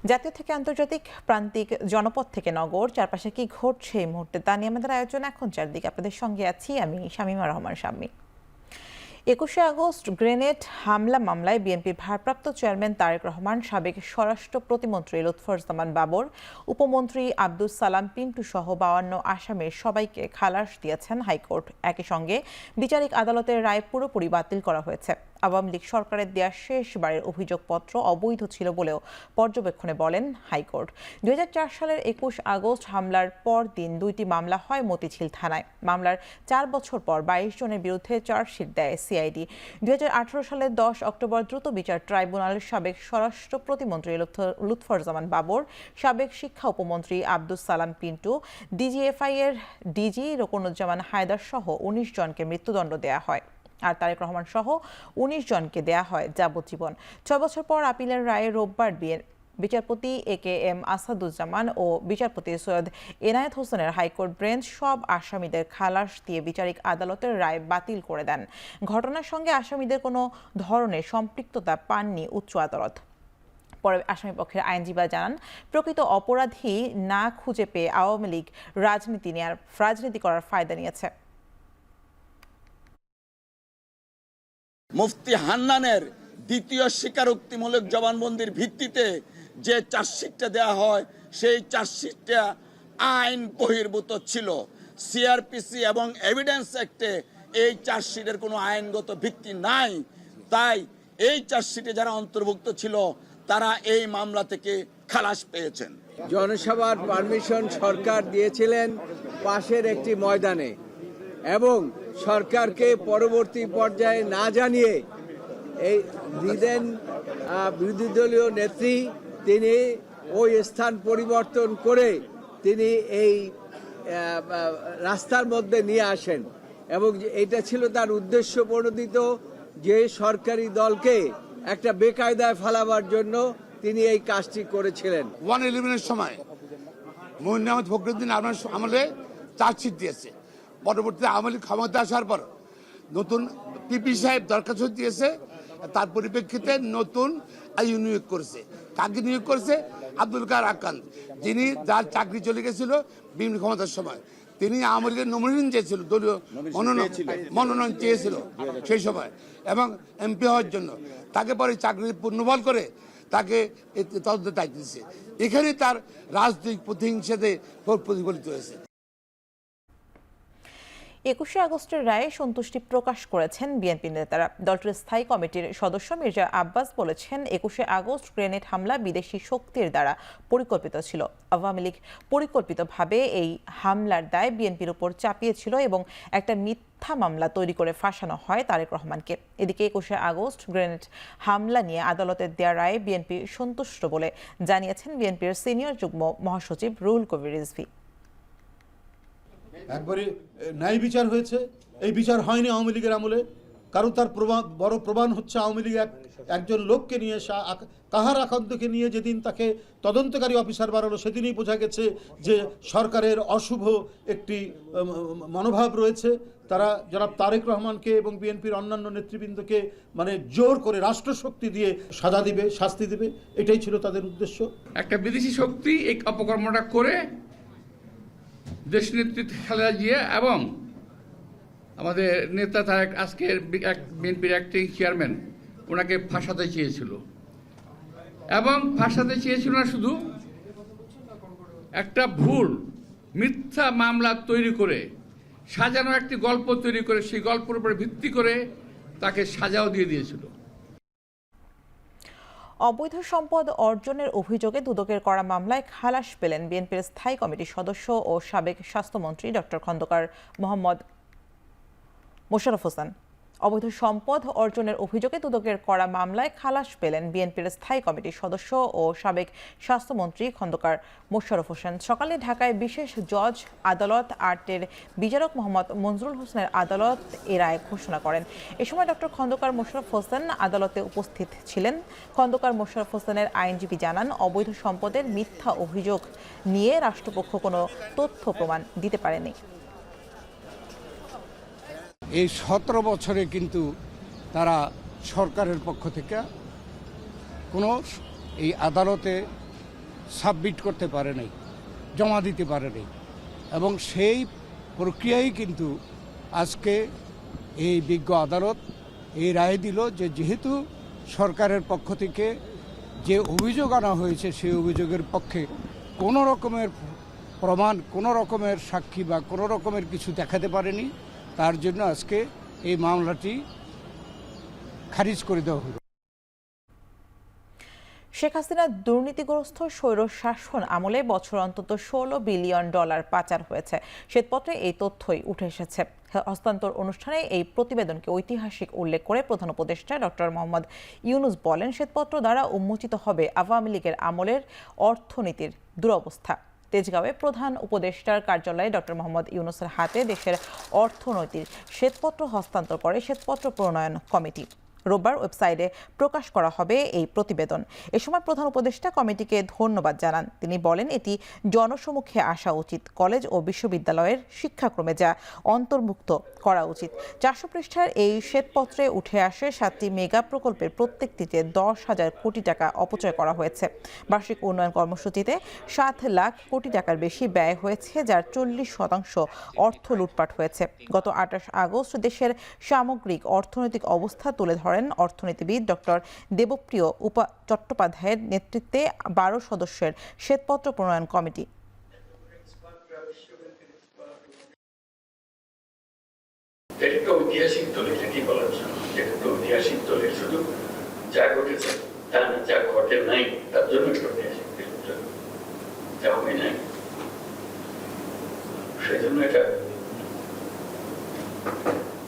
জাতীয় থেকে আন্তর্জাতিক, প্রান্তিক, জনপদ থেকে নগর, চারপাশে কি ঘটছে এই মুহূর্তে তা নিয়ে আমাদের আয়োজন এখন চারদিকে। আপনাদের সঙ্গে আছি আমি শামীমা রহমান শাম্মী। 21শে আগস্ট গ্রেনেড হামলা মামলায় বিএনপির ভারপ্রাপ্ত চেয়ারম্যান তারেক রহমান, সাবেক স্বরাষ্ট্র প্রতিমন্ত্রী লুৎফুজ্জামান বাবর, উপমন্ত্রী আব্দুস সালাম পিন্টু সহ 52 আসামির সবাইকে খালাস দিয়েছেন হাইকোর্ট। একই সঙ্গে বিচারিক আদালতের রায় পুরোপুরি বাতিল করা হয়েছে। আওয়ামী লীগ সরকারের দেয়া শেষবারের অভিযোগপত্র অবৈধ ছিল বলেও পর্যবেক্ষণে বলেন হাইকোর্ট। 2004 সালের 21 আগস্ট হামলার পর দিন 2টি মামলা হয় মতিঝিল থানায়। মামলার 4 বছর পর 22 জনের বিরুদ্ধে চার্জশিট দেয় সিআইডি। 2018 সালের 10 অক্টোবর দ্রুত বিচার ট্রাইব্যুনাল সাবেক স্বরাষ্ট্র প্রতিমন্ত্রী লুৎফুজ্জামান বাবর, সাবেক শিক্ষা উপমন্ত্রী আব্দুস সালাম পিন্টু, ডিজিএফআই এর ডিজি রোকনুজ্জামান হায়দার সহ 19 জনকে মৃত্যুদণ্ড দেয়া হয়। আর তারেক রহমান সহ 19 জনকে দেয়া হয় যাবজ্জীবন। 6 বছর পর আপিলের রায়ে রোববার বিচারপতি AKM আসাদুজ্জামান ও বিচারপতি সৈয়দ এনায়েত হোসেনের হাইকোর্ট বেঞ্চ সব আসামিদের খালাস দিয়ে বিচারিক আদালতের রায় বাতিল করে দেন। ঘটনার সঙ্গে আসামিদের কোনো ধরনের সম্পৃক্ততা পাননি উচ্চ আদালত। পরে আসামিপক্ষের আইনজীবীরা জানান, প্রকৃত অপরাধী না খুঁজে পেয়ে আওয়ামী লীগ রাজনীতি করার ফায়দা নিয়েছে। মুফতি হান্নানের দ্বিতীয় স্বীকারোক্তিমূলক জবানবন্দির ভিত্তিতে যে চার্জশিটটা দেওয়া হয় সেই চার্জশিটটা আইন বহির্ভূত ছিল। সিআরপিসি এবং এভিডেন্স অ্যাক্টে এই চার্জশিটের কোনো আইনগত ভিত্তি নাই। তাই এই চার্জশিটে যারা অন্তর্ভুক্ত ছিল তারা এই মামলা থেকে খালাস পেয়েছেন। জনসভার পারমিশন সরকার দিয়েছিলেন পাশের একটি ময়দানে এবং সরকারকে পরবর্তী পর্যায়ে না জানিয়ে এই বিরোধী দলীয় নেত্রী তিনি ওই স্থান পরিবর্তন করে তিনি এই রাস্তার মধ্যে নিয়ে আসেন এবং এটা ছিল তার উদ্দেশ্য প্রণোদিত যে সরকারি দলকে একটা বেকায়দায় ফেলাবার জন্য তিনি এই কাজটি করেছিলেন। 111-এর সময় মহিন আহমেদ ফখরুদ্দিন আমলে চার্জশিট দিয়েছে। পরবর্তীতে আওয়ামী লীগ ক্ষমতা আসার পর নতুন পিপি সাহেব দরখাস্ত দিয়েছে, তার পরিপ্রেক্ষিতে নতুন আইন নিয়োগ করেছে। কাকে নিয়োগ করেছে? আব্দুল কাদের আক্কান, যিনি যার চাকরি চলে গেছিল বিভিন্ন ক্ষমতার সময়। তিনি আওয়ামী লীগের নমিনেশন চেয়েছিল, দলীয় মনোনয়ন চেয়েছিল সেই সময় এবং এমপি হওয়ার জন্য। তাকে পরে চাকরি পুনর্বহাল করে তাকে তদন্তের দায়িত্ব দিচ্ছে। এখানে তার রাজনৈতিক প্রতিহিংসাতে প্রতিফলিত হয়েছে। 21শে আগস্টের রায়ে সন্তুষ্টি প্রকাশ করেছেন বিএনপি নেতারা। দলটির স্থায়ী কমিটির সদস্য মির্জা আব্বাস বলেছেন, 21শে আগস্ট গ্রেনেড হামলা বিদেশি শক্তির দ্বারা পরিকল্পিত ছিল। আওয়ামী লীগ পরিকল্পিতভাবে এই হামলার দায় বিএনপির উপর চাপিয়েছিল এবং একটা মিথ্যা মামলা তৈরি করে ফাঁসানো হয় তারেক রহমানকে। এদিকে 21শে আগস্ট গ্রেনেড হামলা নিয়ে আদালতের দেয়া রায়ে বিএনপি সন্তুষ্ট বলে জানিয়েছেন বিএনপির সিনিয়র যুগ্ম মহাসচিব রুহুল কবির রিজভী। একবারে ন্যায় বিচার হয়েছে। এই বিচার হয়নি আওয়ামী লীগের আমলে। কারণ তার বড় প্রমাণ হচ্ছে আওয়ামী লীগ একজন লোককে নিয়ে, কাহার আকান্তকে নিয়ে যেদিন তাকে তদন্তকারী অফিসার বানালো সেদিনই বোঝা গেছে যে সরকারের অশুভ একটি মনোভাব রয়েছে। তারা জনাব তারেক রহমানকে এবং বিএনপির অন্যান্য নেতৃবৃন্দকে জোর করে রাষ্ট্রশক্তি দিয়ে সাজা দিবে, শাস্তি দিবে, এটাই ছিল তাদের উদ্দেশ্য। একটা বিদেশি শক্তি এই অপকর্মটা করে দেশ নেতৃত্বে খালেদা জিয়া এবং আমাদের নেতা তারেক, আজকের বিএনপির অ্যাক্টিং চেয়ারম্যান, ওনাকে ফাঁসাতে চেয়েছিল। এবং ফাঁসাতে চেয়েছিল না শুধু, একটা ভুল মিথ্যা মামলা তৈরি করে সাজানো একটি গল্প তৈরি করে সেই গল্পের উপরে ভিত্তি করে তাকে সাজাও দিয়ে দিয়েছিল। অবৈধ সম্পদ অর্জনের অভিযোগে দুদকের করা মামলায় খালাস পেলেন বিএনপির স্থায়ী কমিটির সদস্য ও সাবেক স্বাস্থ্যমন্ত্রী ডক্টর খন্দকার মোহাম্মদ মোশাররফ হোসেন। অবৈধ সম্পদ অর্জনের অভিযোগে দুদকের করা মামলায় খালাস পেলেন বিএনপির স্থায়ী কমিটির সদস্য ও সাবেক স্বাস্থ্যমন্ত্রী খন্দকার মোশাররফ হোসেন। সকালে ঢাকায় বিশেষ জজ আদালত 8-এর বিচারক মোহাম্মদ মঞ্জুরুল হোসেনের আদালত এ রায় ঘোষণা করেন। এ সময় ডক্টর খন্দকার মোশাররফ হোসেন আদালতে উপস্থিত ছিলেন। খন্দকার মোশাররফ হোসেনের আইনজীবী জানান, অবৈধ সম্পদের মিথ্যা অভিযোগ নিয়ে রাষ্ট্রপক্ষ কোনো তথ্য প্রমাণ দিতে পারেনি। এই 17 বছরে কিন্তু তারা সরকারের পক্ষ থেকে কোনো এই আদালতে সাবমিট করতে পারে নাই, জমা দিতে পারে নাই, এবং সেই প্রক্রিয়াই কিন্তু আজকে এই বিজ্ঞ আদালত এই রায় দিল যে যেহেতু সরকারের পক্ষ থেকে যে অভিযোগ আনা হয়েছে সেই অভিযোগের পক্ষে কোনো রকমের প্রমাণ, কোনো রকমের সাক্ষী বা কোনো রকমের কিছু দেখাতে পারেনি, তার জন্য আজকে এই মামলাটি খারিজ করে দেওয়া হলো। শেখ হাসিনার দুর্নীতিগ্রস্ত স্বৈর শাসন আমলে বছর অন্তত $16 বিলিয়ন পাচার হয়েছে। শ্বেতপত্রে এই তথ্যই উঠে এসেছে। হস্তান্তর অনুষ্ঠানে এই প্রতিবেদনকে ঐতিহাসিক উল্লেখ করে প্রধান উপদেষ্টা ডক্টর মোহাম্মদ ইউনূস বলেন, শ্বেতপত্র দ্বারা উন্মোচিত হবে আওয়ামী লীগের আমলের অর্থনীতির দুরবস্থা। তেজগাঁওয়ে প্রধান উপদেষ্টার কার্যালয়ে ডক্টর মোহাম্মদ ইউনূসের হাতে দেশের অর্থনৈতিক শ্বেতপত্র হস্তান্তর করে শ্বেতপত্র প্রণয়ন কমিটি। রোববার ওয়েবসাইটে প্রকাশ করা হবে এই প্রতিবেদন। এ সময় প্রধান উপদেষ্টা কমিটিকে ধন্যবাদ জানান। তিনি বলেন, এটি জনসমক্ষে আসা উচিত, কলেজ ও বিশ্ববিদ্যালয়ের শিক্ষাক্রমে যা অন্তর্ভুক্ত করা উচিত। 400 পৃষ্ঠার এই শ্বেতপত্রে উঠে আসে 7টি মেগা প্রকল্পের প্রত্যেকটিতে 10,000 কোটি টাকা অপচয় করা হয়েছে। বার্ষিক উন্নয়ন কর্মসূচিতে 7 লাখ কোটি টাকার বেশি ব্যয় হয়েছে, যার 40% অর্থ লুটপাট হয়েছে। গত 28 আগস্ট দেশের সামগ্রিক অর্থনৈতিক অবস্থা তুলে ধরেন অর্থনীতিবিদ ডক্টর দেবপ্রিয় চট্টোপাধ্যায়ের নেতৃত্বে 12 সদস্যের শ্বেতপত্র প্রণয়ন কমিটি। ঐতিহাসিক দলিল কি বলার জন্য, যেটা তো ঐতিহাসিক দলিল, শুধু যা ঘটেছে তা না, যা ঘটে নাই তার জন্য ঐতিহাসিক দলিল, যা হয় নাই সেই জন্য এটা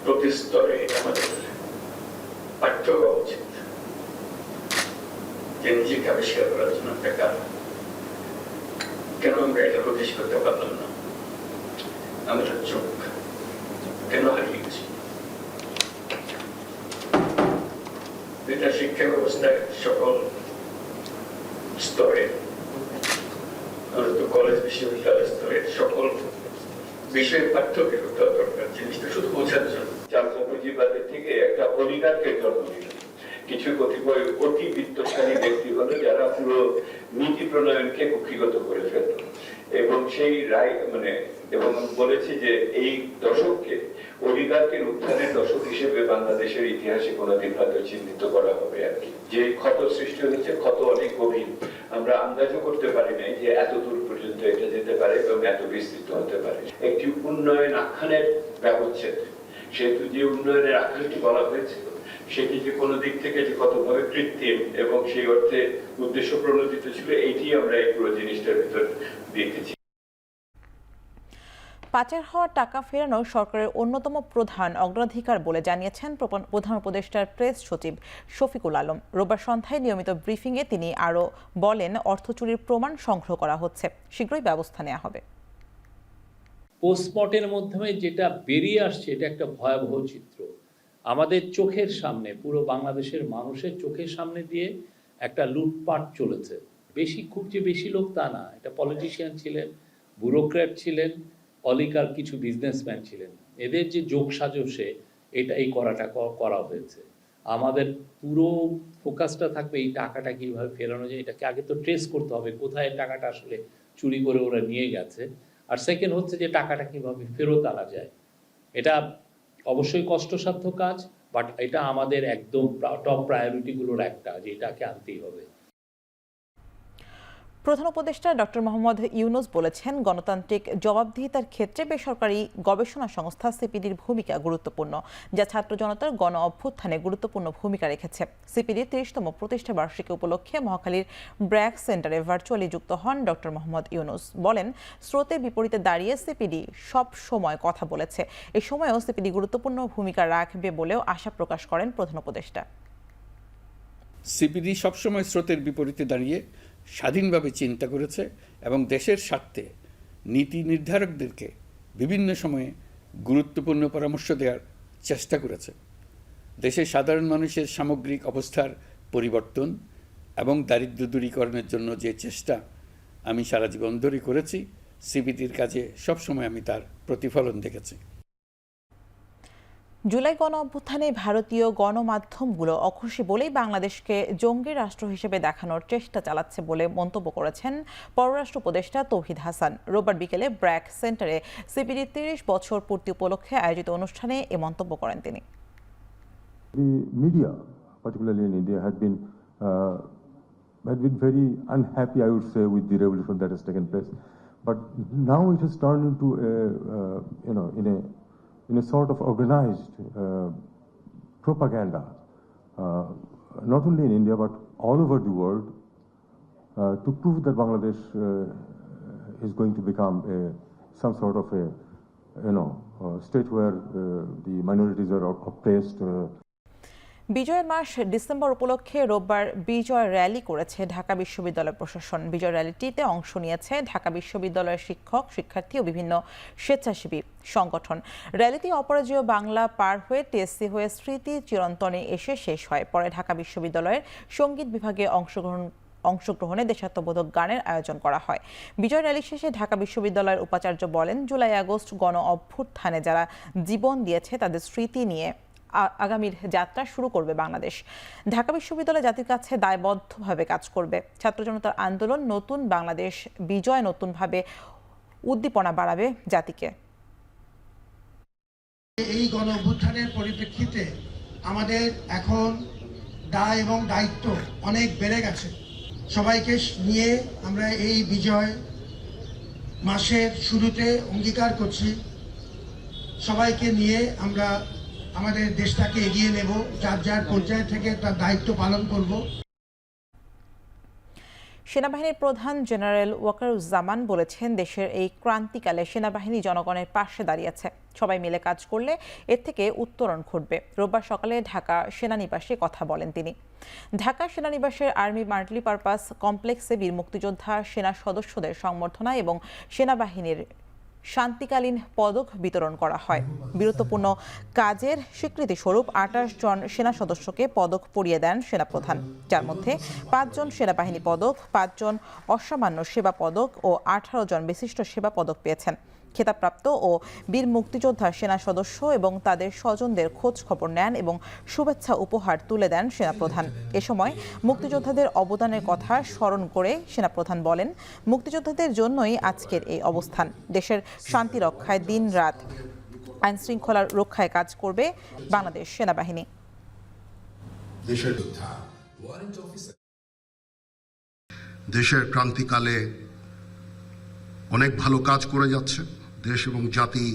প্রতি স্তরে আমাদের পাঠ্য হওয়া উচিত, যে নিজেকে আবিষ্কার করার জন্য একটা কারণ। কেন আমরা এটা প্রকাশ করতে পারলাম না? আমরা চোখ কেন হারিয়ে গেছি? এটা শিক্ষা ব্যবস্থায় সকল স্তরে, কলেজ বিশ্ববিদ্যালয় স্তরে সকল বিষয়ের পার্থক্য করতে দরকার। জিনিসটা শুধু বোঝার জন্য পুঁজিবাদের থেকে একটা অধিকারকে জন্ম দিল কিছু কতিপয় অতি বিত্তশালী ব্যক্তি হলো, যারা পুরো নীতি প্রণয়নকে কক্ষিগত করে ফেলল এবং সেই রায় এবং বলেছে যে এই দশককে অধিকারকে উত্থানের দশক হিসেবে বাংলাদেশের ইতিহাসে কোনোদিন হয়তো চিহ্নিত করা হবে আর কি। যে ক্ষত সৃষ্টি হয়েছে, ক্ষত অনেক গভীর, আমরা আন্দাজও করতে পারি নাই যে এত দূর পর্যন্ত এটা যেতে পারে এবং এত বিস্তৃত হতে পারে। একটি উন্নয়ন আখ্যানের ব্যবচ্ছেদ, সেহেতু যে উন্নয়নের আখ্যানটি বলা হয়েছিল সেটি যে কোনো দিক থেকে যে কতভাবে কৃত্রিম এবং সেই অর্থে উদ্দেশ্য প্রণোদিত ছিল, এইটি আমরা এই পুরো জিনিসটার ভিতর দেখেছি। পাচার হওয়া টাকা ফেরানো সরকারের অন্যতম প্রধান অগ্রাধিকার বলে জানিয়েছেন প্রধান উপদেষ্টার প্রেস সচিব শফিকুল আলম। রোববার সন্ধ্যায় নিয়মিত ব্রিফিংয়ে তিনি আরও বলেন, অর্থ চুরির প্রমাণ সংগ্রহ করা হচ্ছে, শীঘ্রই ব্যবস্থা নেওয়া হবে। পোস্টমর্টেমের মাধ্যমে যেটা বেরিয়ে আসছে এটা একটা ভয়াবহ চিত্র। আমাদের চোখের সামনে, পুরো বাংলাদেশের মানুষের চোখের সামনে দিয়ে একটা লুটপাট চলেছে। খুব যে বেশি লোক তা না, এটা পলিটিশিয়ান ছিলেন, ব্যুরোক্র্যাট ছিলেন, অলিকার কিছু বিজনেসম্যান ছিলেন, এদের যে যোগ সাজসে এই করাটা করা হয়েছে। আমাদের পুরো ফোকাসটা থাকবে এই টাকাটা কিভাবে ফেরানো যায়, এটাকে আগে তো ট্রেস করতে হবে কোথায় টাকাটা আসলে চুরি করে ওরা নিয়ে গেছে, আর সেকেন্ড হচ্ছে যে টাকাটা কিভাবে ফেরত আনা যায়। এটা অবশ্যই কষ্টসাধ্য কাজ, বাট এটা আমাদের একদম টপ প্রায়োরিটিগুলোর একটা, যে এটাকে আনতেই হবে। প্রধান উপদেষ্টা ডক্টর মোহাম্মদ ইউনূস বলেছেন, গণতান্ত্রিক জবাবদিহিতার ক্ষেত্রে বেসরকারি গবেষণা সংস্থা সিপিডির ভূমিকা গুরুত্বপূর্ণ, যা ছাত্র জনতার গণ অভ্যুত্থানে গুরুত্বপূর্ণ ভূমিকা রেখেছে। সিপিডির 30তম প্রতিষ্ঠা বার্ষিকী উপলক্ষে মহাখালীর ব্র্যাক সেন্টারে ভার্চুয়ালি যুক্ত হন ডক্টর মোহাম্মদ ইউনূস। বলেন, স্রোতের বিপরীতে দাঁড়িয়ে সিপিডি সব সময় কথা বলেছে, এ সময়ও সিপিডি গুরুত্বপূর্ণ ভূমিকা রাখবে বলেও আশা প্রকাশ করেন প্রধান উপদেষ্টা। সিপিডি সবসময় স্রোতের বিপরীতে দাঁড়িয়ে স্বাধীনভাবে চিন্তা করেছে এবং দেশের স্বার্থে নীতি নির্ধারকদেরকে বিভিন্ন সময়ে গুরুত্বপূর্ণ পরামর্শ দেওয়ার চেষ্টা করেছে। দেশের সাধারণ মানুষের সামগ্রিক অবস্থার পরিবর্তন এবং দারিদ্র্য দূরীকরণের জন্য যে চেষ্টা আমি সারা জীবন ধরে করেছি, সিপিডির কাজে সবসময় আমি তার প্রতিফলন দেখেছি। জুলাই গণ অভ্যুত্থানে ভারতীয় গণমাধ্যমগুলো অখুশি বলেই বাংলাদেশকে জঙ্গি রাষ্ট্র হিসেবে দেখানোর চেষ্টা চালাচ্ছে বলে মন্তব্য করেছেন পররাষ্ট্র উপদেষ্টা তৌহিদ হাসান। রোববার বিকেলে ব্র্যাক সেন্টারে সিপিডির ৩০ বছর পূর্তি উপলক্ষে আয়োজিত অনুষ্ঠানে এ মন্তব্য করেন তিনি। The media, particularly in India, had been very unhappy, I would say, with the revolution that has taken place. But now it has turned into in a sort of organized propaganda, not only in India but all over the world, to prove that Bangladesh is going to become some sort of a state where the minorities are oppressed. বিজয়ের মাস December উপলক্ষে রোববার বিজয় rally করেছে ঢাকা বিশ্ববিদ্যালয় প্রশাসন। বিজয় র্যালিটিতে অংশ নিয়েছে ঢাকা বিশ্ববিদ্যালয়ের শিক্ষক, শিক্ষার্থী ও বিভিন্ন স্বেচ্ছাসেবী সংগঠন। র্যালিটি অপরাজেয় বাংলা পার হয়ে টিএসসি হয়ে স্মৃতি চিরন্তনে এসে শেষ হয়। পরে ঢাকা বিশ্ববিদ্যালয়ের সঙ্গীত বিভাগে অংশগ্রহণে দেশাত্মবোধক গানের আয়োজন করা হয়। বিজয় র্যালি শেষে ঢাকা বিশ্ববিদ্যালয়ের উপাচার্য বলেন, জুলাই আগস্ট গণ অভ্যুত্থানে যারা জীবন দিয়েছে তাদের স্মৃতি নিয়ে আগামীর যাত্রা শুরু করবে বাংলাদেশ। ঢাকা বিশ্ববিদ্যালয় জাতির কাছে দায়বদ্ধভাবে কাজ করবে। ছাত্র জনতার আন্দোলন নতুন বাংলাদেশ বিজয় নতুনভাবে উদ্দীপনা বাড়াবে জাতিকে। এই গণ অভ্যুত্থানের পরিপ্রেক্ষিতে আমাদের এখন দায় এবং দায়িত্ব অনেক বেড়ে গেছে। সবাইকে নিয়ে আমরা এই বিজয় মাসের শুরুতে অঙ্গীকার করছি, সবাইকে নিয়ে আমরা আমাদের দেশটাকে এগিয়ে নেব, যার যার পর্যায় থেকে তার দায়িত্ব পালন করব। সেনাবাহিনীর প্রধান জেনারেল ওয়াকারুজ্জামান বলেছেন, দেশের এই ক্রান্তিকালে সেনাবাহিনী জনগণের পাশে দাঁড়িয়েছে। সবাই মিলে কাজ করলে এর থেকে উত্তরণ ঘটবে। রোববার সকালে ঢাকা সেনানিবাসে কথা বলেন তিনি। ঢাকা সেনানিবাসের আর্মি মাল্টিপারপাস কমপ্লেক্সে বীর মুক্তিযোদ্ধা সেনা সদস্যদের সংবর্ধনা এবং সেনাবাহিনীর শান্তিকালীন পদক বিতরণ করা হয়। বীরত্বপূর্ণ কাজের স্বীকৃতি স্বরূপ ২৮ জন সেনা সদস্যকে পদক পরিয়ে দেন সেনাপ্রধান, যার মধ্যে ৫ জন সেনাবাহিনী পদক, ৫ জন অসামান্য সেবা পদক ও ১৮ জন বিশিষ্ট সেবা পদক পেয়েছেন। খেতাবপ্রাপ্ত ও বীর মুক্তিযোদ্ধা সেনা সদস্য এবং তাদের স্বজনদের খোঁজ খবর নেন এবং শুভেচ্ছা উপহার তুলে দেন সেনাপ্রধান। এ সময় মুক্তিযোদ্ধাদের অবদানের কথা স্মরণ করে সেনাপ্রধান বলেন, মুক্তিযোদ্ধাদের জন্যই আজকের এই অবস্থান। দেশের শান্তি রক্ষায় দিন-রাত আইন শৃঙ্খলার রক্ষায় কাজ করবে বাংলাদেশ সেনাবাহিনী। দেশের ক্রান্তিকালে অনেক ভালো কাজ করে যাচ্ছে। দেশ এবং জাতি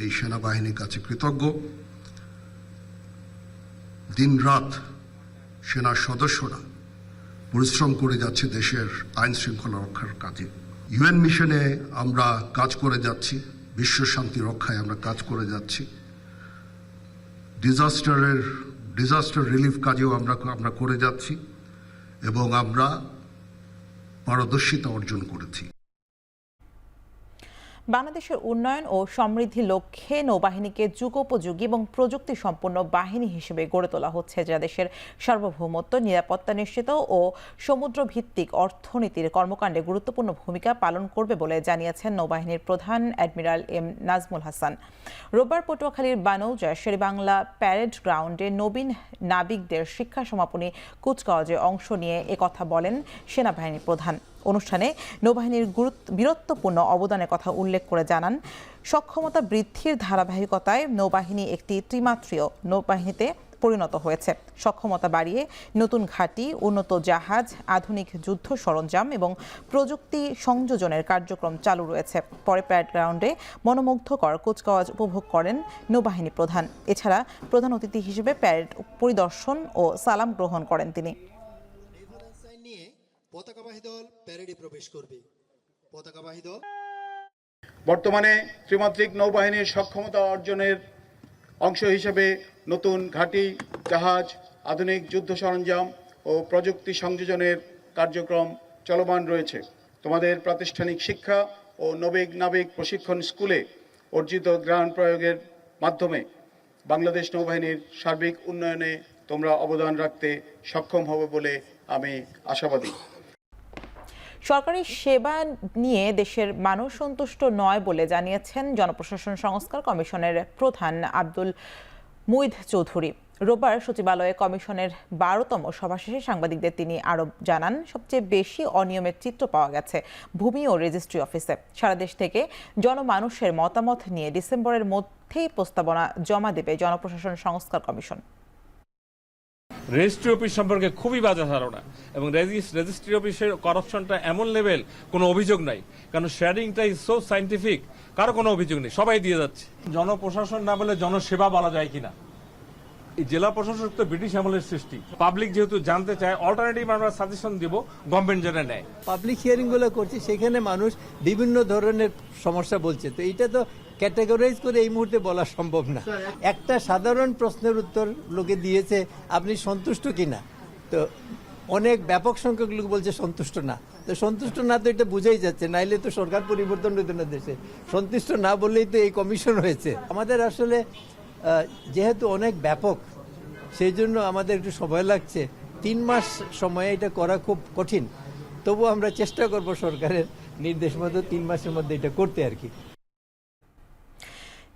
এই সেনাবাহিনীর কাছে কৃতজ্ঞ। দিনরাত সেনার সদস্যরা পরিশ্রম করে যাচ্ছে দেশের আইন শৃঙ্খলা রক্ষার কাজে। ইউএন মিশনে আমরা কাজ করে যাচ্ছি, বিশ্ব শান্তি রক্ষায় আমরা কাজ করে যাচ্ছি। ডিজাস্টার রিলিফ কাজেও আমরা করে যাচ্ছি এবং আমরা পারদর্শিতা অর্জন করেছি। বাংলাদেশের উন্নয়ন ও সমৃদ্ধির লক্ষ্যে নৌবাহিনীকে যুগোপযোগী এবং প্রযুক্তি সম্পন্ন বাহিনী হিসেবে গড়ে তোলা হচ্ছে, যা দেশের সার্বভৌমত্ব, নিরাপত্তা নিশ্চিত ও সমুদ্র ভিত্তিক অর্থনীতির কর্মকাণ্ডে গুরুত্বপূর্ণ ভূমিকা পালন করবে বলে জানিয়েছেন নৌবাহিনীর প্রধান অ্যাডমিরাল এম নাজমুল হাসান। রোববার পটুয়াখালীর বানৌজা শেরেবাংলা প্যারেড গ্রাউন্ডে নবীন নাবিকদের শিক্ষা সমাপনী কুচকাওয়াজে অংশ নিয়ে একথা বলেন সেনাবাহিনীর প্রধান। অনুষ্ঠানে নৌবাহিনীর বীরত্বপূর্ণ অবদানের কথা উল্লেখ করে জানান, সক্ষমতা বৃদ্ধির ধারাবাহিকতায় নৌবাহিনী একটি ত্রিমাত্রীয় নৌবাহিনীতে পরিণত হয়েছে। সক্ষমতা বাড়িয়ে নতুন ঘাঁটি, উন্নত জাহাজ, আধুনিক যুদ্ধ সরঞ্জাম এবং প্রযুক্তি সংযোজনের কার্যক্রম চালু রয়েছে। পরে প্যারেড গ্রাউন্ডে মনোমুগ্ধকর কুচকাওয়াজ উপভোগ করেন নৌবাহিনী প্রধান। এছাড়া প্রধান অতিথি হিসেবে প্যারেড পরিদর্শন ও সালাম গ্রহণ করেন তিনি। পতাকাবাহী দল প্যারেডে প্রবেশ করবে। পতাকাবাহী দল বর্তমানে ত্রিমাত্রিক নৌবাহিনীর সক্ষমতা অর্জনের অংশ হিসেবে নতুন ঘাঁটি, জাহাজ, আধুনিক যুদ্ধ সরঞ্জাম ও প্রযুক্তি সংযোজনের কার্যক্রম চলমান রয়েছে। তোমাদের প্রাতিষ্ঠানিক শিক্ষা ও নাবিক প্রশিক্ষণ স্কুলে অর্জিত জ্ঞান প্রয়োগের মাধ্যমে বাংলাদেশ নৌবাহিনীর সার্বিক উন্নয়নে তোমরা অবদান রাখতে সক্ষম হবে বলে আমি আশাবাদী। সরকারি সেবা নিয়ে দেশের মানুষ সন্তুষ্ট নয় বলে জানিয়েছেন জনপ্রশাসন সংস্কার কমিশনের প্রধান আব্দুল মুইদ চৌধুরী। রোববার সচিবালয়ে কমিশনের 12তম সভা শেষে সাংবাদিকদের তিনি আরও জানান, সবচেয়ে বেশি অনিয়মের চিত্র পাওয়া গেছে ভূমি ও রেজিস্ট্রি অফিসে। সারা দেশ থেকে জনমানুষের মতামত নিয়ে ডিসেম্বরের মধ্যেই প্রস্তাবনা জমা দেবে জনপ্রশাসন সংস্কার কমিশন। রেজিস্ট্রি অফিস সম্পর্কে খুবই বাজে ধারণা, এবং রেজিস্ট্রি অফিসের করাপশনটা এমন লেভেল, কোনো অভিযোগ নাই, কারণ শেয়ারিংটা ইজ সো সাইন্টিফিক, কারো কোনো অভিযোগ নেই, সবাই দিয়ে যাচ্ছে। জনপ্রশাসন না বলে জনসেবা বলা যায় কিনা? এই জেলা প্রশাসক তো ব্রিটিশ আমলের সৃষ্টি। পাবলিক যেহেতু জানতে চায়, অল্টারনেটিভ আমরা সাজেশন দিব, গভর্নমেন্ট যেটা নেয়। পাবলিক হিয়ারিং গুলো করছে, সেখানে মানুষ বিভিন্ন ধরনের সমস্যা বলছে, তো এটা তো ক্যাটাগরাইজ করে এই মুহূর্তে বলা সম্ভব না। একটা সাধারণ প্রশ্নের উত্তর লোকে দিয়েছে, আপনি সন্তুষ্ট কিনা, তো অনেক ব্যাপক সংখ্যক লোক বলছে সন্তুষ্ট না। তো সন্তুষ্ট না, তো এটা বুঝাই যাচ্ছে, নাইলে তো সরকার পরিবর্তন হতো না দেশে। সন্তুষ্ট না বললেই তো এই কমিশন হয়েছে। আমাদের আসলে যেহেতু অনেক ব্যাপক, সেই জন্য আমাদের একটু সময় লাগছে। 3 মাস সময়ে এটা করা খুব কঠিন, তবু আমরা চেষ্টা করব সরকারের নির্দেশ মতো 3 মাসের মধ্যে এটা করতে আর কি।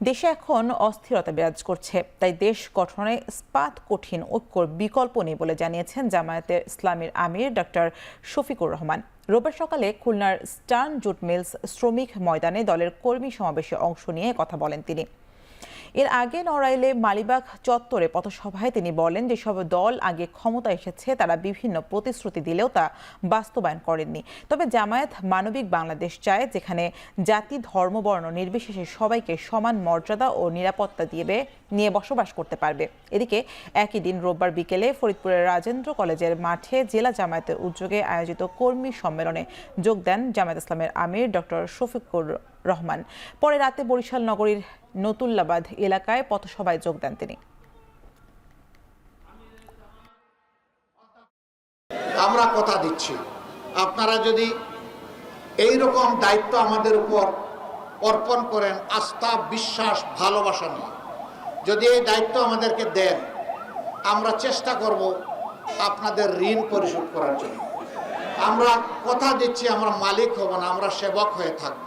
দেশে এখন অস্থিরতা বিরাজ করছে, তাই দেশ গঠনে ইস্পাত কঠিন ঐক্যর বিকল্প নেই বলে জানিয়েছেন জামায়াতে ইসলামীর আমির ডক্টর শফিকুর রহমান। রোববার সকালে খুলনার স্টার্ন জুট মিলস শ্রমিক ময়দানে দলের কর্মী সমাবেশে অংশ নিয়ে কথা বলেন তিনি। এর আগে নড়াইলে মালিবাগ চত্বরে পথসভায় তিনি বলেন, যেসব দল আগে ক্ষমতা এসেছে তারা বিভিন্ন প্রতিশ্রুতি দিলেও তা বাস্তবায়ন করেননি। তবে জামায়াত মানবিক বাংলাদেশ চায়, যেখানে জাতি, ধর্ম, বর্ণ নির্বিশেষে সবাইকে সমান মর্যাদা ও নিরাপত্তা নিয়ে বসবাস করতে পারবে। এদিকে একই দিন রোববার বিকেলে ফরিদপুরের রাজেন্দ্র কলেজের মাঠে জেলা জামায়াতের উদ্যোগে আয়োজিত কর্মী সম্মেলনে যোগ দেন জামায়াত ইসলামের আমির ডক্টর শফিকুর রহমান। পরে রাতে বরিশাল নগরীর নতুল্লাবাদ এলাকায় পথসভায় যোগ দেন তিনি। আমরা কথা দিচ্ছি, আপনারা যদি এই রকম দায়িত্ব আমাদের উপর অর্পণ করেন, আস্থা, বিশ্বাস, ভালোবাসা নিয়ে যদি এই দায়িত্ব আমাদেরকে দেন, আমরা চেষ্টা করব আপনাদের ঋণ পরিশোধ করার জন্য। আমরা কথা দিচ্ছি, আমরা মালিক হব না, আমরা সেবক হয়ে থাকব।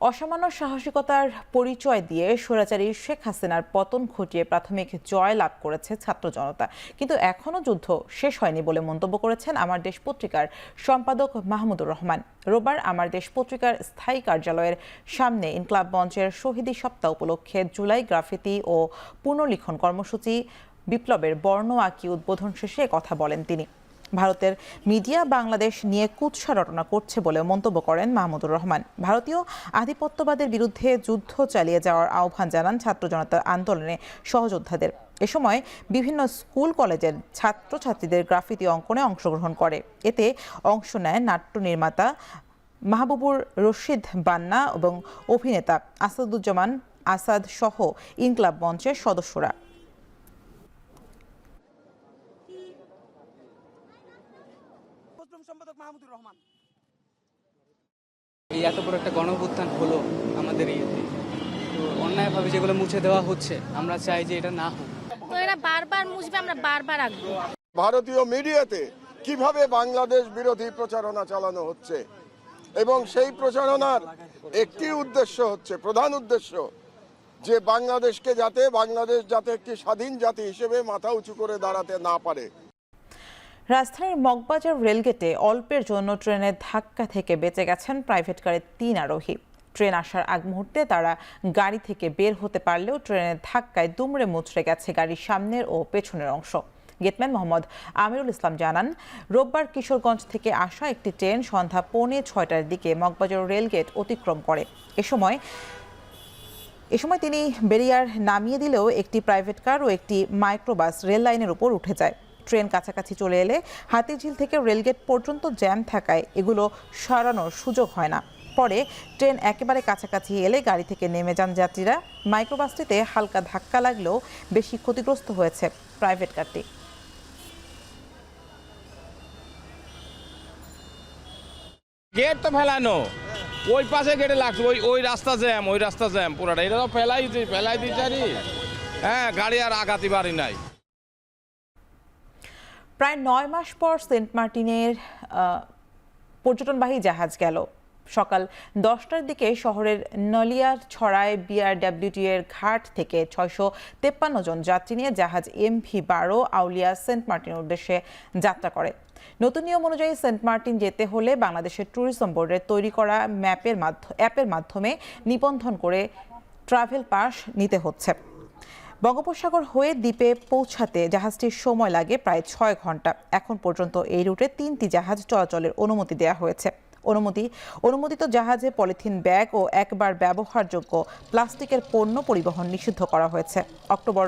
অসামান্য সাহসিকতার পরিচয় দিয়ে স্বৈরাচারী শেখ হাসিনার পতন ঘটিয়ে প্রাথমিক জয় লাভ করেছে ছাত্র জনতা, কিন্তু এখনও যুদ্ধ শেষ হয়নি বলে মন্তব্য করেছেন আমার দেশ পত্রিকার সম্পাদক মাহমুদুর রহমান। রোববার আমার দেশ পত্রিকার স্থায়ী কার্যালয়ের সামনে ইনকলাব মঞ্চের শহীদী সপ্তাহ উপলক্ষে জুলাই গ্রাফিতি ও পুনর্লিখন কর্মসূচি বিপ্লবের বর্ণ আঁকি উদ্বোধন শেষে কথা বলেন তিনি। ভারতের মিডিয়া বাংলাদেশ নিয়ে কুৎসা রটনা করছে বলে মন্তব্য করেন মাহমুদুর রহমান। ভারতীয় আধিপত্যবাদের বিরুদ্ধে যুদ্ধ চালিয়ে যাওয়ার আহ্বান জানান ছাত্র জনতার আন্দোলনে সহযোদ্ধাদের। এ সময় বিভিন্ন স্কুল কলেজের ছাত্রছাত্রীদের গ্রাফিতি অঙ্কনে অংশগ্রহণ করে। এতে অংশ নেয় নাট্য নির্মাতা মাহবুবুর রশিদ বান্না এবং অভিনেতা আসাদুজ্জামান আসাদ সহ ইনকলাব মঞ্চের সদস্যরা। এই এত বড় একটা গণঅভ্যুত্থান হলো আমাদের ইয়েতে, তো অন্যায়ভাবে যেগুলো মুছে দেওয়া হচ্ছে, আমরা চাই যে এটা না হোক। তো এরা বারবার মুছবে, আমরা বারবার আঁকবো। ভারতীয় মিডিয়াতে কিভাবে বাংলাদেশ বিরোধী প্রচারণা চালানো হচ্ছে, এবং সেই প্রচারণার একটি উদ্দেশ্য হচ্ছে, প্রধান উদ্দেশ্য, যে বাংলাদেশ যাতে একটি স্বাধীন জাতি হিসেবে মাথা উঁচু করে দাঁড়াতে না পারে। রাজধানীর মগবাজার রেলগেটে অল্পের জন্য ট্রেনের ধাক্কা থেকে বেঁচে গেছেন প্রাইভেট কারের 3 আরোহী। ট্রেন আসার আগ মুহূর্তে তারা গাড়ি থেকে বের হতে পারলেও ট্রেনের ধাক্কায় দুমড়ে মুচড়ে গেছে গাড়ির সামনের ও পেছনের অংশ। গেটম্যান মোহাম্মদ আমিরুল ইসলাম জানান, রোববার কিশোরগঞ্জ থেকে আসা একটি ট্রেন সন্ধ্যা 5:45টার দিকে মগবাজার রেলগেট অতিক্রম করে। এ সময় তিনি ব্যারিয়ার নামিয়ে দিলেও একটি প্রাইভেট কার ও একটি মাইক্রোবাস রেল লাইনের উপর উঠে যায়। ট্রেন কাছাকাছি চলে এলে হাতিঝিল থেকে রেলগেট পর্যন্ত জ্যাম থাকায় এগুলো সরানোর সুযোগ হয় না। পরে ট্রেন একেবারে কাছাকাছি এলে গাড়ি থেকে নেমে যান যাত্রীরা। মাইক্রোবাসটিতে হালকা ধাক্কা লাগলেও বেশি ক্ষতিগ্রস্ত হয়েছে প্রাইভেট কারটি। গেট তো ফেলানো, ওই পাশে গেটে লাগছে, ওই রাস্তা জ্যাম পুরাটা, এটা তো ফেলাই দিচ্ছি। হ্যাঁ, গাড়ি আর আগাতে পারি নাই। প্রায় 9 মাস পর সেন্ট মার্টিনের পর্যটনবাহী জাহাজ গেল। সকাল 10টার দিকে শহরের নলিয়ার ছড়ায় বিআরডব্লিউটি এর ঘাট থেকে 653 জন যাত্রী নিয়ে জাহাজ MV-12 আউলিয়া সেন্ট মার্টিনের উদ্দেশ্যে যাত্রা করে। নতুন নিয়ম অনুযায়ী সেন্ট মার্টিন যেতে হলে বাংলাদেশের ট্যুরিজম বোর্ডের তৈরি করা অ্যাপের মাধ্যমে নিবন্ধন করে ট্রাভেল পাস নিতে হচ্ছে। বঙ্গোপসাগর হয়ে দ্বীপে পৌঁছাতে জাহাজটির সময় লাগে প্রায় 6 ঘন্টা। এখন পর্যন্ত এই রুটে 3টি জাহাজ চলাচলের অনুমতি দেওয়া হয়েছে। অনুমোদিত জাহাজে পলিথিন ব্যাগ ও একবার ব্যবহারযোগ্য প্লাস্টিকের পণ্য পরিবহন নিষিদ্ধ করা হয়েছে। অক্টোবর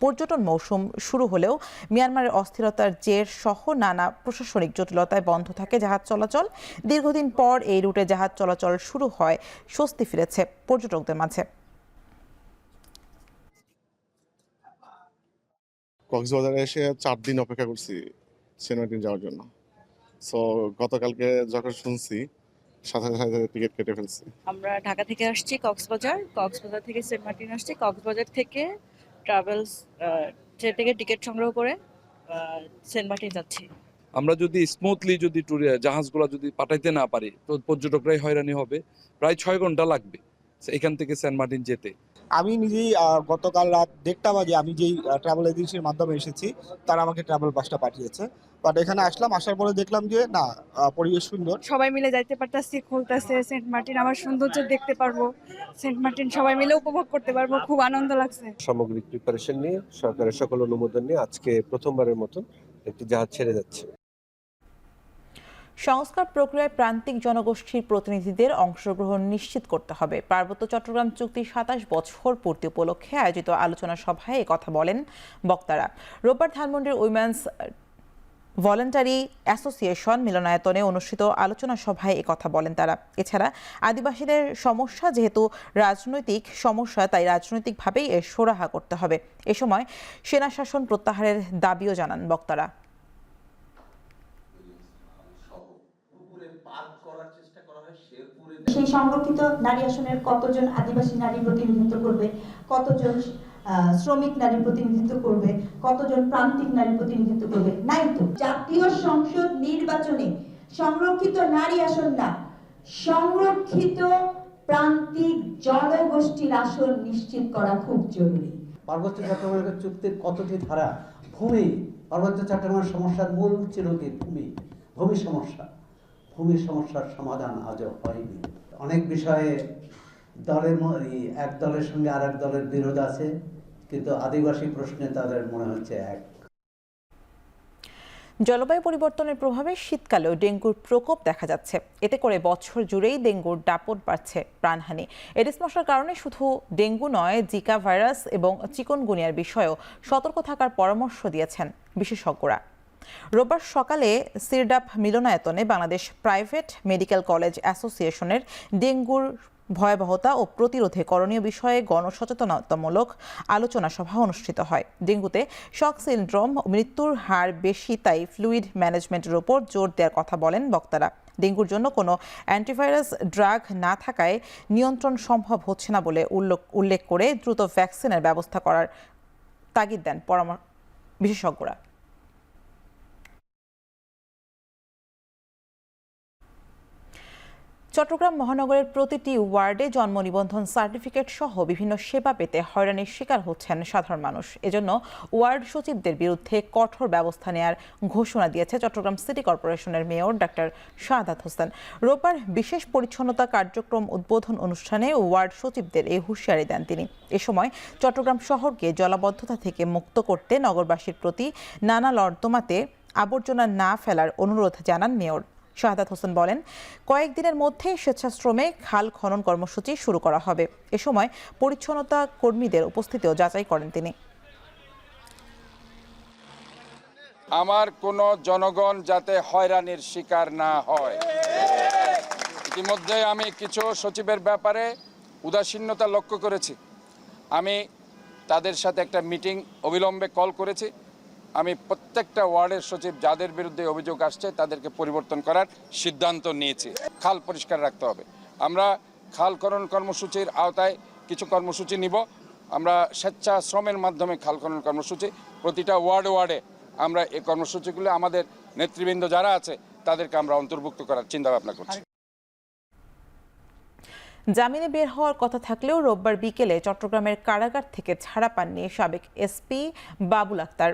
পর্যটন মৌসুম শুরু হলেও মিয়ানমারের অস্থিরতার জের সহ নানা প্রশাসনিক জটিলতায় বন্ধ থাকে জাহাজ চলাচল। দীর্ঘদিন পর এই রুটে জাহাজ চলাচল শুরু হয়, স্বস্তি ফিরেছে পর্যটকদের মাঝে। কক্সবাজারে এসে 4 দিন অপেক্ষা করছি সেন্ট মার্টিন যাওয়ার জন্য। সো গতকালকে যখন শুনছি সাথে সাথে টিকিট কেটে ফেলছি। আমরা ঢাকা থেকে আসছি কক্সবাজার থেকে সেন্ট মার্টিন আসছি, কক্সবাজার থেকে ট্রাভেলস থেকে টিকিট সংগ্রহ করে সেন্ট মার্টিন যাচ্ছি। আমরা যদি স্মুথলি যদি জাহাজগুলো যদি পাঠাইতে না পারি তো পর্যটকরাই হয়রানি হবে। প্রায় 6 ঘন্টা লাগবে এখান থেকে সেন্ট মার্টিন যেতে। আমি নিজেই গতকাল রাত 1টা বাজে আমি যেই ট্রাভেল এজেন্সির মাধ্যমে এসেছি তারা আমাকে ট্রাভেল পাসটা পাঠিয়েছে। বাট এখানে আসার পরে দেখলাম যে না, পরিবেশ সুন্দর, সবাই মিলে যাইতে পারতাছি, খুলতেছে সেন্ট মার্টিন, আমার সৌন্দর্য দেখতে পারবো, সেন্ট মার্টিন সবাই মিলে উপভোগ করতে পারবো, খুব আনন্দ লাগছে। সামগ্রিক প্রিপারেশন নিয়ে সরকারের সকল অনুমোদন নিয়ে আজকে প্রথমবারের মতো একটি জাহাজ ছেড়ে যাচ্ছে। সংস্কার প্রক্রিয়ায় প্রান্তিক জনগোষ্ঠীর প্রতিনিধিদের অংশগ্রহণ নিশ্চিত করতে হবে। পার্বত্য চট্টগ্রাম চুক্তির 27 বছর পূর্তি উপলক্ষে আয়োজিত আলোচনা সভায় একথা বলেন বক্তারা। রোববার ধানমন্ডির উইমেন্স ভলেন্টারি অ্যাসোসিয়েশন মিলনায়তনে অনুষ্ঠিত আলোচনা সভায় একথা বলেন তারা। এছাড়া আদিবাসীদের সমস্যা যেহেতু রাজনৈতিক সমস্যা, তাই রাজনৈতিকভাবেই এর সুরাহা করতে হবে। এ সময় সেনা শাসন প্রত্যাহারের দাবিও জানান বক্তারা। সেই সংরক্ষিত নারী আসনের কতজন আদিবাসী নারী প্রতিনিধিত্ব করবে, কতজন শ্রমিক নারী প্রতিনিধিত্ব করবে, কতজন প্রান্তিক নারী প্রতিনিধিত্ব করবে? নাই তো। জাতীয় সংসদ নির্বাচনে সংরক্ষিত নারী আসন না, সংরক্ষিত প্রান্তিক জনগোষ্ঠীর আসন নিশ্চিত করা খুব জরুরি। পার্বত্য চট্টগ্রাম চুক্তির কতটি ধারা ভূমি, পার্বত্য চট্টগ্রামের সমস্যার মূল ছিল কি? ভূমি সমস্যা। ভূমির সমস্যার সমাধান আজও হয়নি। অনেক বিষয়ে এক দলের সঙ্গে আর এক দলের বিরোধ আছে, কিন্তু আদিবাসী প্রশ্নে তাদের মনে হচ্ছে এক। জলবায়ু পরিবর্তনের প্রভাবে শীতকালেও ডেঙ্গুর প্রকোপ দেখা যাচ্ছে। এতে করে বছর জুড়েই ডেঙ্গুর দাপট বাড়ছে, প্রাণহানি। এডিস মশার কারণে শুধু ডেঙ্গু নয়, জিকা ভাইরাস এবং চিকুনগুনিয়ার বিষয়েও সতর্ক থাকার পরামর্শ দিয়েছেন বিশেষজ্ঞরা। রোববার সকালে সিরডাপ মিলনায়তনে বাংলাদেশ প্রাইভেট মেডিকেল কলেজ অ্যাসোসিয়েশনের ডেঙ্গুর ভয়াবহতা ও প্রতিরোধে করণীয় বিষয়ে গণসচেতনতামূলক আলোচনা সভা অনুষ্ঠিত হয়। ডেঙ্গুতে শক সিনড্রোম, মৃত্যুর হার বেশি, তাই ফ্লুইড ম্যানেজমেন্টের উপর জোর দেওয়ার কথা বলেন বক্তারা। ডেঙ্গুর জন্য কোনো অ্যান্টিভাইরাস ড্রাগ না থাকায় নিয়ন্ত্রণ সম্ভব হচ্ছে না বলে উল্লেখ করে দ্রুত ভ্যাকসিনের ব্যবস্থা করার তাগিদ দেন বিশেষজ্ঞরা। চট্টগ্রাম মহানগরের প্রতিটি ওয়ার্ডে জন্ম নিবন্ধন সার্টিফিকেট সহ বিভিন্ন সেবা পেতে হয়রানির শিকার হচ্ছেন সাধারণ মানুষ। এজন্য ওয়ার্ড সচিবদের বিরুদ্ধে কঠোর ব্যবস্থা নেওয়ার ঘোষণা দিয়েছে চট্টগ্রাম সিটি কর্পোরেশনের মেয়র ডক্টর শাহাদাত হোসেন। রোববার বিশেষ পরিচ্ছন্নতা কার্যক্রম উদ্বোধন অনুষ্ঠানে ওয়ার্ড সচিবদের এই হুঁশিয়ারি দেন তিনি। এ সময় চট্টগ্রাম শহরকে জলাবদ্ধতা থেকে মুক্ত করতে নগরবাসীর প্রতি নানা নর্দমাতে আবর্জনা না ফেলার অনুরোধ জানান মেয়র। শাহাদাত হোসেন বলেন, কয়েকদিনের মধ্যে স্বেচ্ছাশ্রমে খাল খনন কর্মসূচি শুরু করা হবে। এ সময় পরিচ্ছন্নতা কর্মীদের উপস্থিতিও যাচাই করেন তিনি। আমার কোনো জনগণ যাতে হয়রানির শিকার না হয়। ইতিমধ্যে আমি কিছু সচিবের ব্যাপারে উদাসীনতা লক্ষ্য করেছি। আমি তাদের সাথে একটা মিটিং অবিলম্বে কল করেছি। আমি প্রত্যেকটা ওয়ার্ডের সচিব যাদের বিরুদ্ধে অভিযোগ আসছে তাদেরকে পরিবর্তন করার সিদ্ধান্ত নিয়েছি। খাল পরিষ্কার রাখতে হবে। আমরা খাল খনন কর্মসূচির আওতায় কিছু কর্মসূচি নিব। আমরা স্বেচ্ছাশ্রমের মাধ্যমে খাল খনন কর্মসূচি প্রতিটা ওয়ার্ডে আমরা এই কর্মসূচিগুলো আমাদের নেতৃবৃন্দ যারা আছে তাদেরকে আমরা অন্তর্ভুক্ত করার চিন্তা ভাবনা করছি। জামিনে বের হওয়ার কথা থাকলেও রোববার বিকেলে চট্টগ্রামের কারাগার থেকে ছাড়া পাননি সাবেক এসপি বাবুল আক্তার।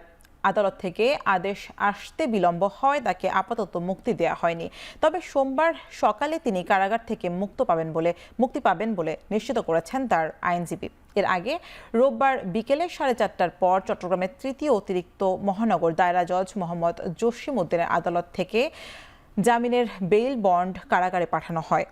আদালত থেকে আদেশ আসতে বিলম্ব হয় তাকে আপাতত মুক্তি দেওয়া হয়নি। তবে সোমবার সকালে তিনি কারাগার থেকে মুক্তি পাবেন বলে নিশ্চিত করেছেন তার আইনজীবী। এর আগে রোববার বিকেলে 4:30টার পর চট্টগ্রামের তৃতীয় অতিরিক্ত মহানগর দায়রা জজ মোহাম্মদ জসিম উদ্দিনের আদালত থেকে জামিনের বেইল বন্ড কারাগারে পাঠানো হয়।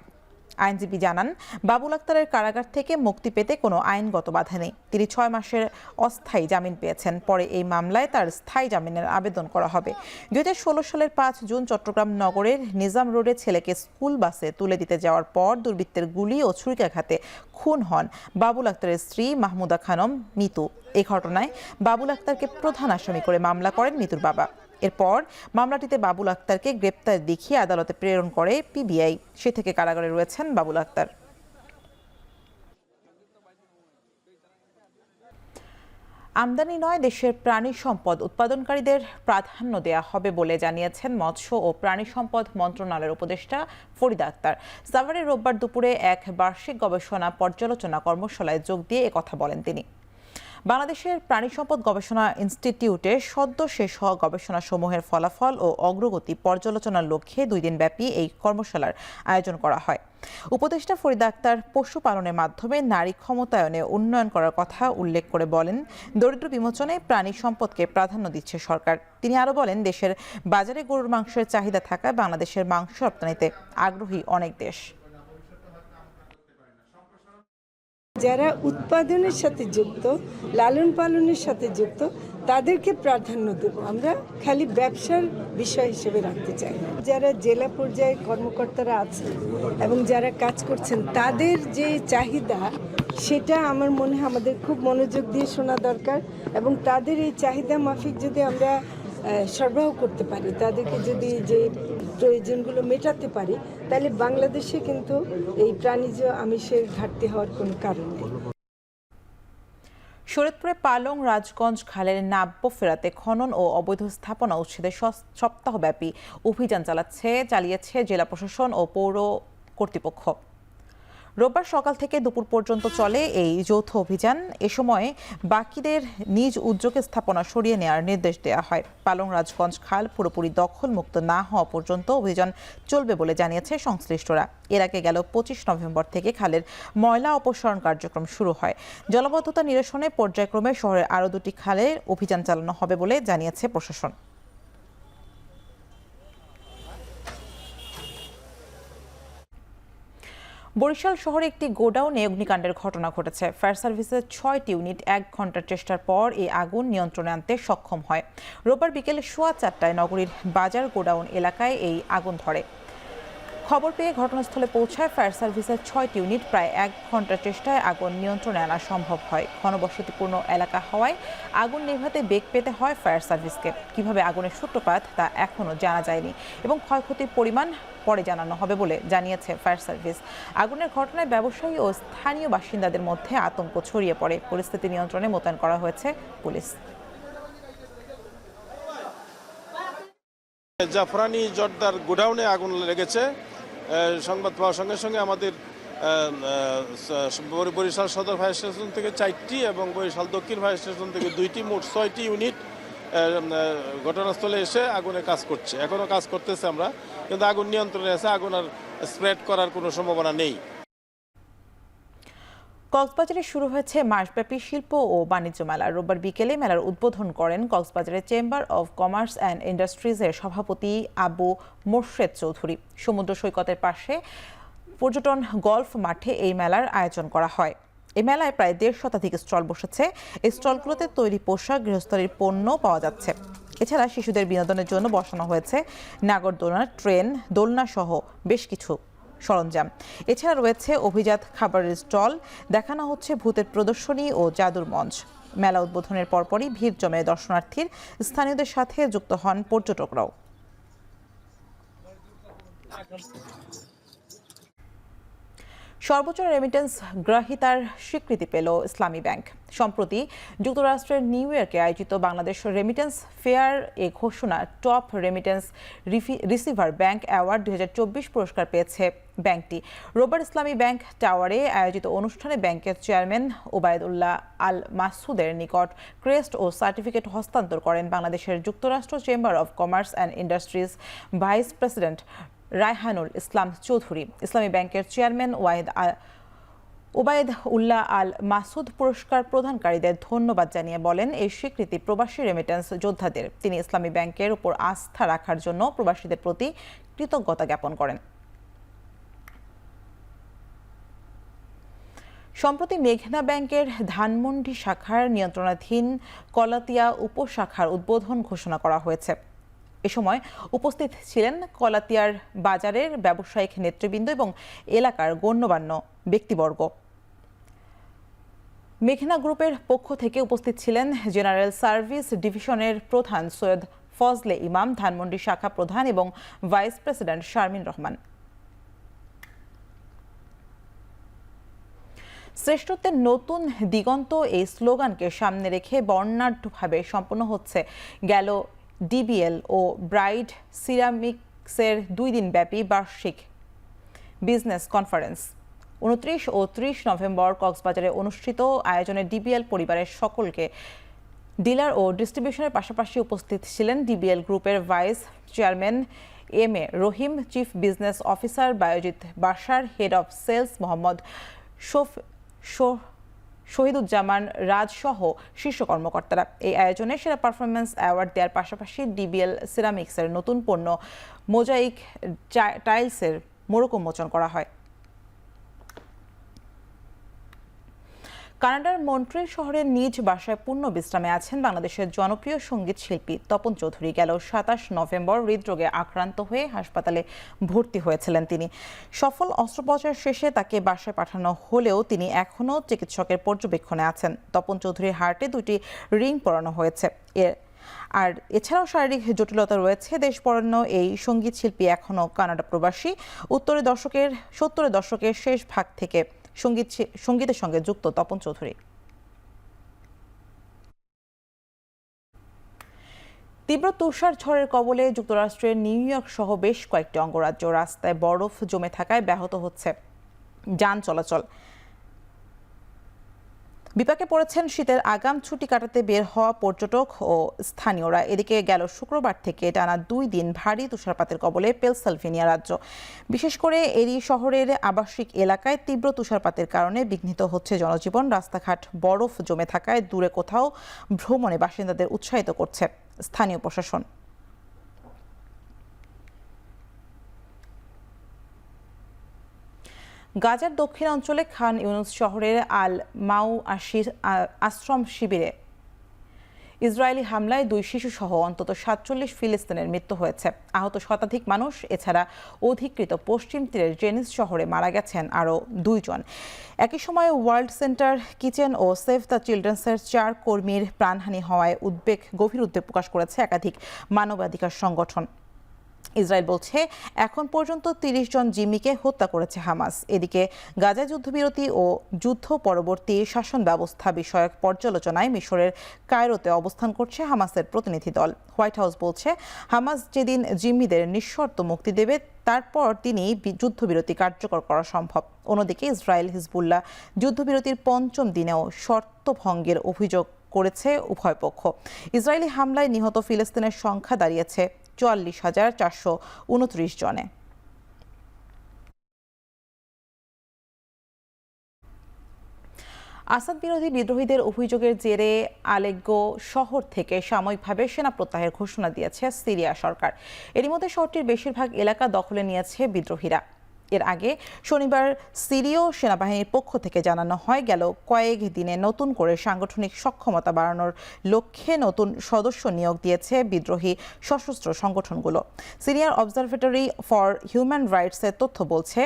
আইনজীবী জানান, বাবুল আক্তারের কারাগার থেকে মুক্তি পেতে কোনো আইনগত বাধা নেই। তিনি 6 মাসের অস্থায়ী জামিন পেয়েছেন। পরে এই মামলায় তার স্থায়ী জামিনের আবেদন করা হবে। 2016 সালের 5 জুন চট্টগ্রাম নগরের নিজাম রোডে ছেলেকে স্কুল বাসে তুলে দিতে যাওয়ার পর দুর্বৃত্তের গুলি ও ছুরিকাঘাতে খুন হন বাবুল আক্তারের স্ত্রী মাহমুদা খানম মিতু। এই ঘটনায় বাবুল আক্তারকে প্রধান আসামি করে মামলা করেন মিতুর বাবা। এরপর মামলাটিতে বাবুল আক্তারকে গ্রেপ্তার দেখিয়ে আদালতে প্রেরণ করে পিবিআই। সে থেকে কারাগারে রয়েছেন বাবুল আক্তার। আমদানি নয়, দেশের প্রাণী সম্পদ উৎপাদনকারীদের প্রাধান্য দেয়া হবে বলে জানিয়েছেন মৎস্য ও প্রাণী সম্পদ মন্ত্রণালয়ের উপদেষ্টা ফরিদা আক্তার। সাভারে রোববার দুপুরে এক বার্ষিক গবেষণা পর্যালোচনা কর্মশালায় যোগ দিয়ে একথা বলেন তিনি। বাংলাদেশের প্রাণী সম্পদ গবেষণা ইনস্টিটিউটে সদ্য শেষ হওয়া গবেষণাসমূহের ফলাফল ও অগ্রগতি পর্যালোচনার লক্ষ্যে 2 দিন ব্যাপী এই কর্মশালার আয়োজন করা হয়। উপদেষ্টা ফরিদা আক্তার পশুপালনের মাধ্যমে নারী ক্ষমতায়নে উন্নয়ন করার কথা উল্লেখ করে বলেন, দরিদ্র বিমোচনে প্রাণী সম্পদকে প্রাধান্য দিচ্ছে সরকার। তিনি আরও বলেন, দেশের বাজারে গরুর মাংসের চাহিদা থাকায় বাংলাদেশের মাংস রপ্তানিতে আগ্রহী অনেক দেশ। যারা উৎপাদনের সাথে যুক্ত, লালন পালনের সাথে যুক্ত, তাদেরকে প্রাধান্য দেব। আমরা খালি ব্যবসার বিষয় হিসেবে রাখতে চাই। যারা জেলা পর্যায়ে কর্মকর্তারা আছেন এবং যারা কাজ করছেন, তাদের যে চাহিদা, সেটা আমার মনে হয় আমাদের খুব মনোযোগ দিয়ে শোনা দরকার। এবং তাদের এই চাহিদা মাফিক যদি আমরা সরবরাহ করতে পারি, তাদেরকে যদি যে প্রয়োজনগুলো মেটাতে পারি, তাহলে বাংলাদেশে কিন্তু এই প্রাণীজ আমিষের ঘাটতি হওয়ার কোনো কারণ নেই। শরীয়তপুরে পালং রাজগঞ্জ খালের নাব্য ফেরাতে খনন ও অবৈধ স্থাপনা উচ্ছেদের সপ্তাহব্যাপী অভিযান চালিয়েছে জেলা প্রশাসন ও পৌর কর্তৃপক্ষ। রোববার সকাল থেকে দুপুর পর্যন্ত চলে এই যৌথ অভিযান। এ সময় বাকিদের নিজ উদ্যোগে স্থাপনা সরিয়ে নেওয়ার নির্দেশ দেওয়া হয়। পালং রাজগঞ্জ খাল পুরোপুরি দখলমুক্ত না হওয়া পর্যন্ত অভিযান চলবে বলে জানিয়েছে সংশ্লিষ্টরা। এর আগে গেল 25 নভেম্বর থেকে খালের ময়লা অপসারণ কার্যক্রম শুরু হয়। জলাবদ্ধতা নিরসনে পর্যায়ক্রমে শহরের আরও 2টি খালে অভিযান চালানো হবে বলে জানিয়েছে প্রশাসন। বরিশাল শহরে একটি গোডাউনে অগ্নিকাণ্ডের ঘটনা ঘটেছে। ফায়ার সার্ভিসের 6টি ইউনিট 1 ঘন্টার চেষ্টার পর এই আগুন নিয়ন্ত্রণে আনতে সক্ষম হয়। রোববার বিকেলে 4:15টায় নগরীর বাজার গোডাউন এলাকায় এই আগুন ধরে। খবর পেয়ে ঘটনাস্থলে পৌঁছায় ফায়ার সার্ভিসের 6টি ইউনিট। প্রায় 1 ঘন্টার চেষ্টায় আগুন নিয়ন্ত্রণে আনা সম্ভব হয়। ঘনবসতিপূর্ণ এলাকা হওয়ায় আগুন নেভাতে বেগ পেতে হয় ফায়ার সার্ভিসকে। কিভাবে আগুনের সূত্রপাত তা এখনও জানা যায়নি এবং ক্ষয়ক্ষতির পরিমাণ পরে জানানো হবে বলে জানিয়েছে ফায়ার সার্ভিস। আগুনের ঘটনায় ব্যবসায়ী ও স্থানীয় বাসিন্দাদের মধ্যে আতঙ্ক ছড়িয়ে পড়ে। পরিস্থিতি নিয়ন্ত্রণে মোতায়েন করা হয়েছে পুলিশ। জাফরানি জর্দার গোডাউনে আগুন লেগেছে। সংবাদ পাওয়ার সঙ্গে সঙ্গে আমাদের বরিশাল সদর ফায়ার স্টেশন থেকে 4টি এবং বরিশাল দক্ষিণ ফায়ার স্টেশন থেকে 2টি, মোট 6টি ইউনিট ঘটনাস্থলে এসে আগুনে কাজ করছে। এখনও কাজ করতেছে আমরা, কিন্তু আগুন নিয়ন্ত্রণে আছে। আগুন আর স্প্রেড করার কোনো সম্ভাবনা নেই। কক্সবাজারে শুরু হয়েছে মাসব্যাপী শিল্প ও বাণিজ্য মেলা। রোববার বিকেলে মেলার উদ্বোধন করেন কক্সবাজারের চেম্বার অব কমার্স অ্যান্ড ইন্ডাস্ট্রিজের সভাপতি আবু মোর্শেদ চৌধুরী। সমুদ্র সৈকতের পাশে পর্যটন গলফ মাঠে এই মেলার আয়োজন করা হয়। এই মেলায় প্রায় 1.5 শতাধিক স্টল বসেছে। এই স্টলগুলোতে তৈরি পোশাক, গৃহস্থলীর পণ্য পাওয়া যাচ্ছে। এছাড়া শিশুদের বিনোদনের জন্য বসানো হয়েছে নাগরদোলনা, ট্রেন, দোলনা সহ বেশ কিছু সরঞ্জাম। এছাড়া রয়েছে অভিজাত খাবারের স্টল, দেখানো হচ্ছে ভূতের প্রদর্শনী ও জাদুর মঞ্চ। মেলা উদ্বোধনের পরপরই ভিড় জমে দর্শনার্থীর। স্থানীয়দের সাথে যুক্ত হন পর্যটকরাও। সর্বোচ্চ রেমিটেন্স গ্রাহীতার স্বীকৃতি পেল ইসলামী ব্যাংক। সম্প্রতি যুক্তরাষ্ট্রের নিউ ইয়র্কে আয়োজিত বাংলাদেশ রেমিটেন্স ফেয়ার এ ঘোষণা top remittance receiver bank award 2024 পুরস্কার পেয়েছে ব্যাংকটি। রোববার ইসলামী ব্যাংক টাওয়ারে আয়োজিত অনুষ্ঠানে ব্যাংকের চেয়ারম্যান ওবায়দুল্লাহ আল মাসুদের নিকট ক্রেস্ট ও সার্টিফিকেট হস্তান্তর করেন বাংলাদেশের যুক্তরাষ্ট্র chamber of commerce and industries vice president Raihanul Islam Chowdhury. Islami ব্যাংকের চেয়ারম্যান ওবায়দ উল্লাহ আল মাসুদ পুরস্কার প্রদানকারীদের ধন্যবাদ জানিয়ে বলেন, এই স্বীকৃতি প্রবাসী রেমিটেন্স যোদ্ধাদের। তিনি ইসলামী ব্যাংকের উপর আস্থা রাখার জন্য প্রবাসীদের প্রতি কৃতজ্ঞতা জ্ঞাপন করেন। সম্প্রতি মেঘনা ব্যাংকের ধানমন্ডি শাখার নিয়ন্ত্রণাধীন কলাতিয়া উপশাখার উদ্বোধন ঘোষণা করা হয়েছে। এ সময় উপস্থিত ছিলেন কলাতিয়ার বাজারের ব্যবসায়িক নেতৃবৃন্দ এবং এলাকার গণ্যমান্য ব্যক্তিবর্গ। মেঘনা গ্রুপের পক্ষ থেকে উপস্থিত ছিলেন জেনারেল সার্ভিস ডিভিশনের প্রধান সৈয়দ ফজলে ইমাম, ধানমন্ডি শাখা প্রধান এবং ভাইস প্রেসিডেন্ট শারমিন রহমান। শ্রেষ্ঠত্বের নতুন দিগন্ত এই স্লোগানকে সামনে রেখে বর্ণাঢ্যভাবে সম্পন্ন হচ্ছে গেল ডিবিএল ও ব্রাইড সিরামিক্সের 2 দিনব্যাপী বার্ষিক বিজনেস কনফারেন্স। 29 ও 30 নভেম্বর কক্সবাজারে অনুষ্ঠিত আয়োজনে ডিবিএল পরিবারের সকলকে ডিলার ও ডিস্ট্রিবিউশনের পাশাপাশি উপস্থিত ছিলেন ডিবিএল গ্রুপের vice chairman MA. Rahim, chief business officer Bayazid Basar, head of sales Mohammad Shahiduzzaman Raj সহ শীর্ষ কর্মকর্তারা। এই আয়োজনে সেরা পারফরমেন্স অ্যাওয়ার্ড দেওয়ার পাশাপাশি ডিবিএল সিরামিক্সের নতুন পণ্য মোজাইক টাইলসের মোড়ক উন্মোচন করা হয়। কানাডার মন্ট্রিল শহরের নিজ বাসায় পূর্ণ বিশ্রামে আছেন বাংলাদেশের জনপ্রিয় সঙ্গীত শিল্পী তপন চৌধুরী। গেল 27 নভেম্বর হৃদরোগে আক্রান্ত হয়ে হাসপাতালে ভর্তি হয়েছিলেন তিনি। সফল অস্ত্রোপচার শেষে তাকে বাসায় পাঠানো হলেও তিনি এখনও চিকিৎসকের পর্যবেক্ষণে আছেন। তপন চৌধুরীর হার্টে 2টি রিং পরানো হয়েছে। আর এছাড়াও শারীরিক জটিলতা রয়েছে। দেশ পরান্ন এই সঙ্গীত শিল্পী এখনও কানাডা প্রবাসী। 70 দশকের শেষ ভাগ থেকে সঙ্গীতের সঙ্গে যুক্ত তপন চৌধুরী। তীব্র তুষার ঝড়ের কবলে যুক্তরাষ্ট্রের নিউ ইয়র্ক সহ বেশ কয়েকটি অঙ্গরাজ্য। রাস্তায় বরফ জমে থাকায় ব্যাহত হচ্ছে যান চলাচল। বিপাকে পড়েছেন শীতের আগাম ছুটি কাটাতে বের হওয়া পর্যটক ও স্থানীয়রা। এদিকে গেল শুক্রবার থেকে টানা 2 দিন ভারী তুষারপাতের কবলে পেনসিলভেনিয়া রাজ্য। বিশেষ করে এরি শহরের আবাসিক এলাকায় তীব্র তুষারপাতের কারণে বিঘ্নিত হচ্ছে জনজীবন। রাস্তাঘাট বরফ জমে থাকায় দূরে কোথাও ভ্রমণে বাসিন্দাদের উৎসাহিত করছে স্থানীয় প্রশাসন। গাজার দক্ষিণাঞ্চলে খান ইউনুস শহরের আল মাউআশির আশ্রম শিবিরে ইসরায়েলি হামলায় 2 শিশু সহ অন্তত 47 ফিলিস্তিনের মৃত্যু হয়েছে। আহত শতাধিক মানুষ। এছাড়া অধিকৃত পশ্চিম তীরের জেনিস শহরে মারা গেছেন আরও 2 জন। একই সময়ে ওয়ার্ল্ড সেন্টার কিচেন ও সেভ দ্য চিলড্রেন্সের 4 কর্মীর প্রাণহানি হওয়ায় গভীর উদ্বেগ প্রকাশ করেছে একাধিক মানবাধিকার সংগঠন। ইসরায়েল বলছে এখন পর্যন্ত 30 জন জিম্মিকে হত্যা করেছে হামাস। এদিকে গাজা যুদ্ধবিরতি ও যুদ্ধ পরবর্তী শাসন ব্যবস্থা বিষয়ক পর্যালোচনায় মিশরের কায়রোতে অবস্থান করছে হামাসের প্রতিনিধি দল। হোয়াইট হাউস বলছে হামাস যেদিন জিম্মিদের নিঃশর্ত মুক্তি দেবে তারপর তিনি যুদ্ধবিরতি কার্যকর করা সম্ভব। অন্যদিকে ইসরায়েল হিজবুল্লাহ যুদ্ধবিরতির 5ম দিনেও শর্ত ভঙ্গের অভিযোগ করেছে উভয় পক্ষ। ইসরায়েলি হামলায় নিহত ফিলিস্তিনের সংখ্যা দাঁড়িয়েছে 44,429 জনে। আসাদ বিরোধী বিদ্রোহীদের অভিযোগের জেরে আলেগ্গো শহর থেকে সাময়িকভাবে সেনা প্রত্যাহারের ঘোষণা দিয়েছে সিরিয়া সরকার। এরই মধ্যে শহরটির বেশিরভাগ এলাকা দখলে নিয়েছে বিদ্রোহীরা। এর আগে শনিবার সিরীয় সেনাবাহিনীর পক্ষ থেকে জানানো হয় গেল কয়েক দিনে নতুন করে সাংগঠনিক সক্ষমতা বাড়ানোর লক্ষ্যে নতুন সদস্য নিয়োগ দিয়েছে বিদ্রোহী সশস্ত্র সংগঠনগুলো। সিরিয়ার অবজারভেটরি ফর হিউম্যান রাইটসের তথ্য বলছে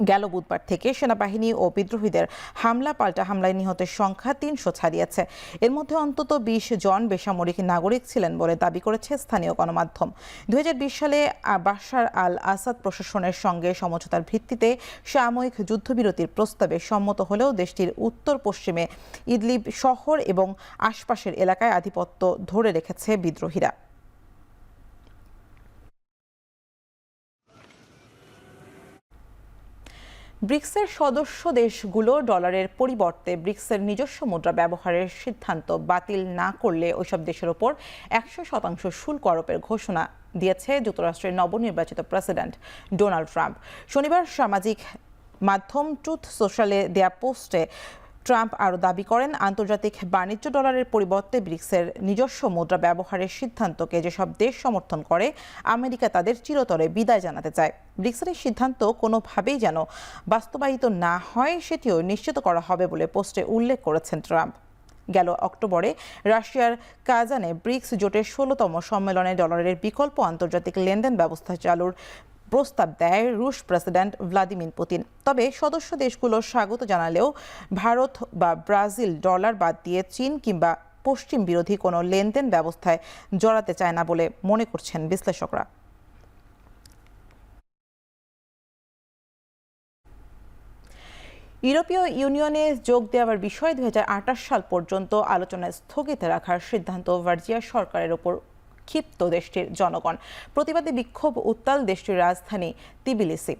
গেল বুধবার থেকে সেনাবাহিনী ও বিদ্রোহীদের হামলা পাল্টা হামলায় নিহতের সংখ্যা ৩০০ ছাড়িয়েছে। এর মধ্যে অন্তত ২০ জন বেসামরিক নাগরিক ছিলেন বলে দাবি করেছে স্থানীয় গণমাধ্যম। ২০২০ সালে বাশার আল আসাদ প্রশাসনের সঙ্গে সমঝোতার ভিত্তিতে সাময়িক যুদ্ধবিরতির প্রস্তাবে সম্মত হলেও দেশটির উত্তর পশ্চিমে ইদলিব শহর এবং আশপাশের এলাকায় আধিপত্য ধরে রেখেছে বিদ্রোহীরা। ব্রিক্সের সদস্য দেশগুলো ডলারের পরিবর্তে ব্রিক্সের নিজস্ব মুদ্রা ব্যবহারের সিদ্ধান্ত বাতিল না করলে ওইসব দেশের ওপর ১০০% শুল্ক আরোপের ঘোষণা দিয়েছে যুক্তরাষ্ট্রের নবনির্বাচিত প্রেসিডেন্ট ডোনাল্ড ট্রাম্প। শনিবার সামাজিক মাধ্যম ট্রুথ সোশ্যালে দেয়া পোস্টে ট্রাম্প আরও দাবি করেন, আন্তর্জাতিক বাণিজ্য ডলারের পরিবর্তে ব্রিক্সের নিজস্ব মুদ্রা ব্যবহারের সিদ্ধান্তকে যেসব দেশ সমর্থন করে আমেরিকা তাদের চিরতরে বিদায় জানাতে চায়। ব্রিক্সের এই সিদ্ধান্ত কোনোভাবেই যেন বাস্তবায়িত না হয় সেটিও নিশ্চিত করা হবে বলে পোস্টে উল্লেখ করেছেন ট্রাম্প। গেল অক্টোবরে রাশিয়ার কাজানে ব্রিক্স জোটের ১৬তম সম্মেলনে ডলারের বিকল্প আন্তর্জাতিক লেনদেন ব্যবস্থা চালুর প্রস্তাব দেয় রুশ প্রেসিডেন্ট ভ্লাদিমির পুতিন। তবে সদস্য দেশগুলো স্বাগত জানালেও ভারত বা ব্রাজিল ডলার বাদ দিয়ে চীন কিংবা পশ্চিম বিরোধী কোনো লেনদেন ব্যবস্থায় জড়াতে চায় না বলে মনে করছেন বিশ্লেষকরা। ইউরোপীয় ইউনিয়নে যোগ দেওয়ার বিষয়ে ২০২৮ সাল পর্যন্ত আলোচনা স্থগিত রাখার সিদ্ধান্ত ভার্জিয়া সরকারের ওপর ক্ষিপ্ত দেশটির জনগণ। প্রতিবাদে বিক্ষোভ উত্তাল দেশটির রাজধানী তিবিলিসি।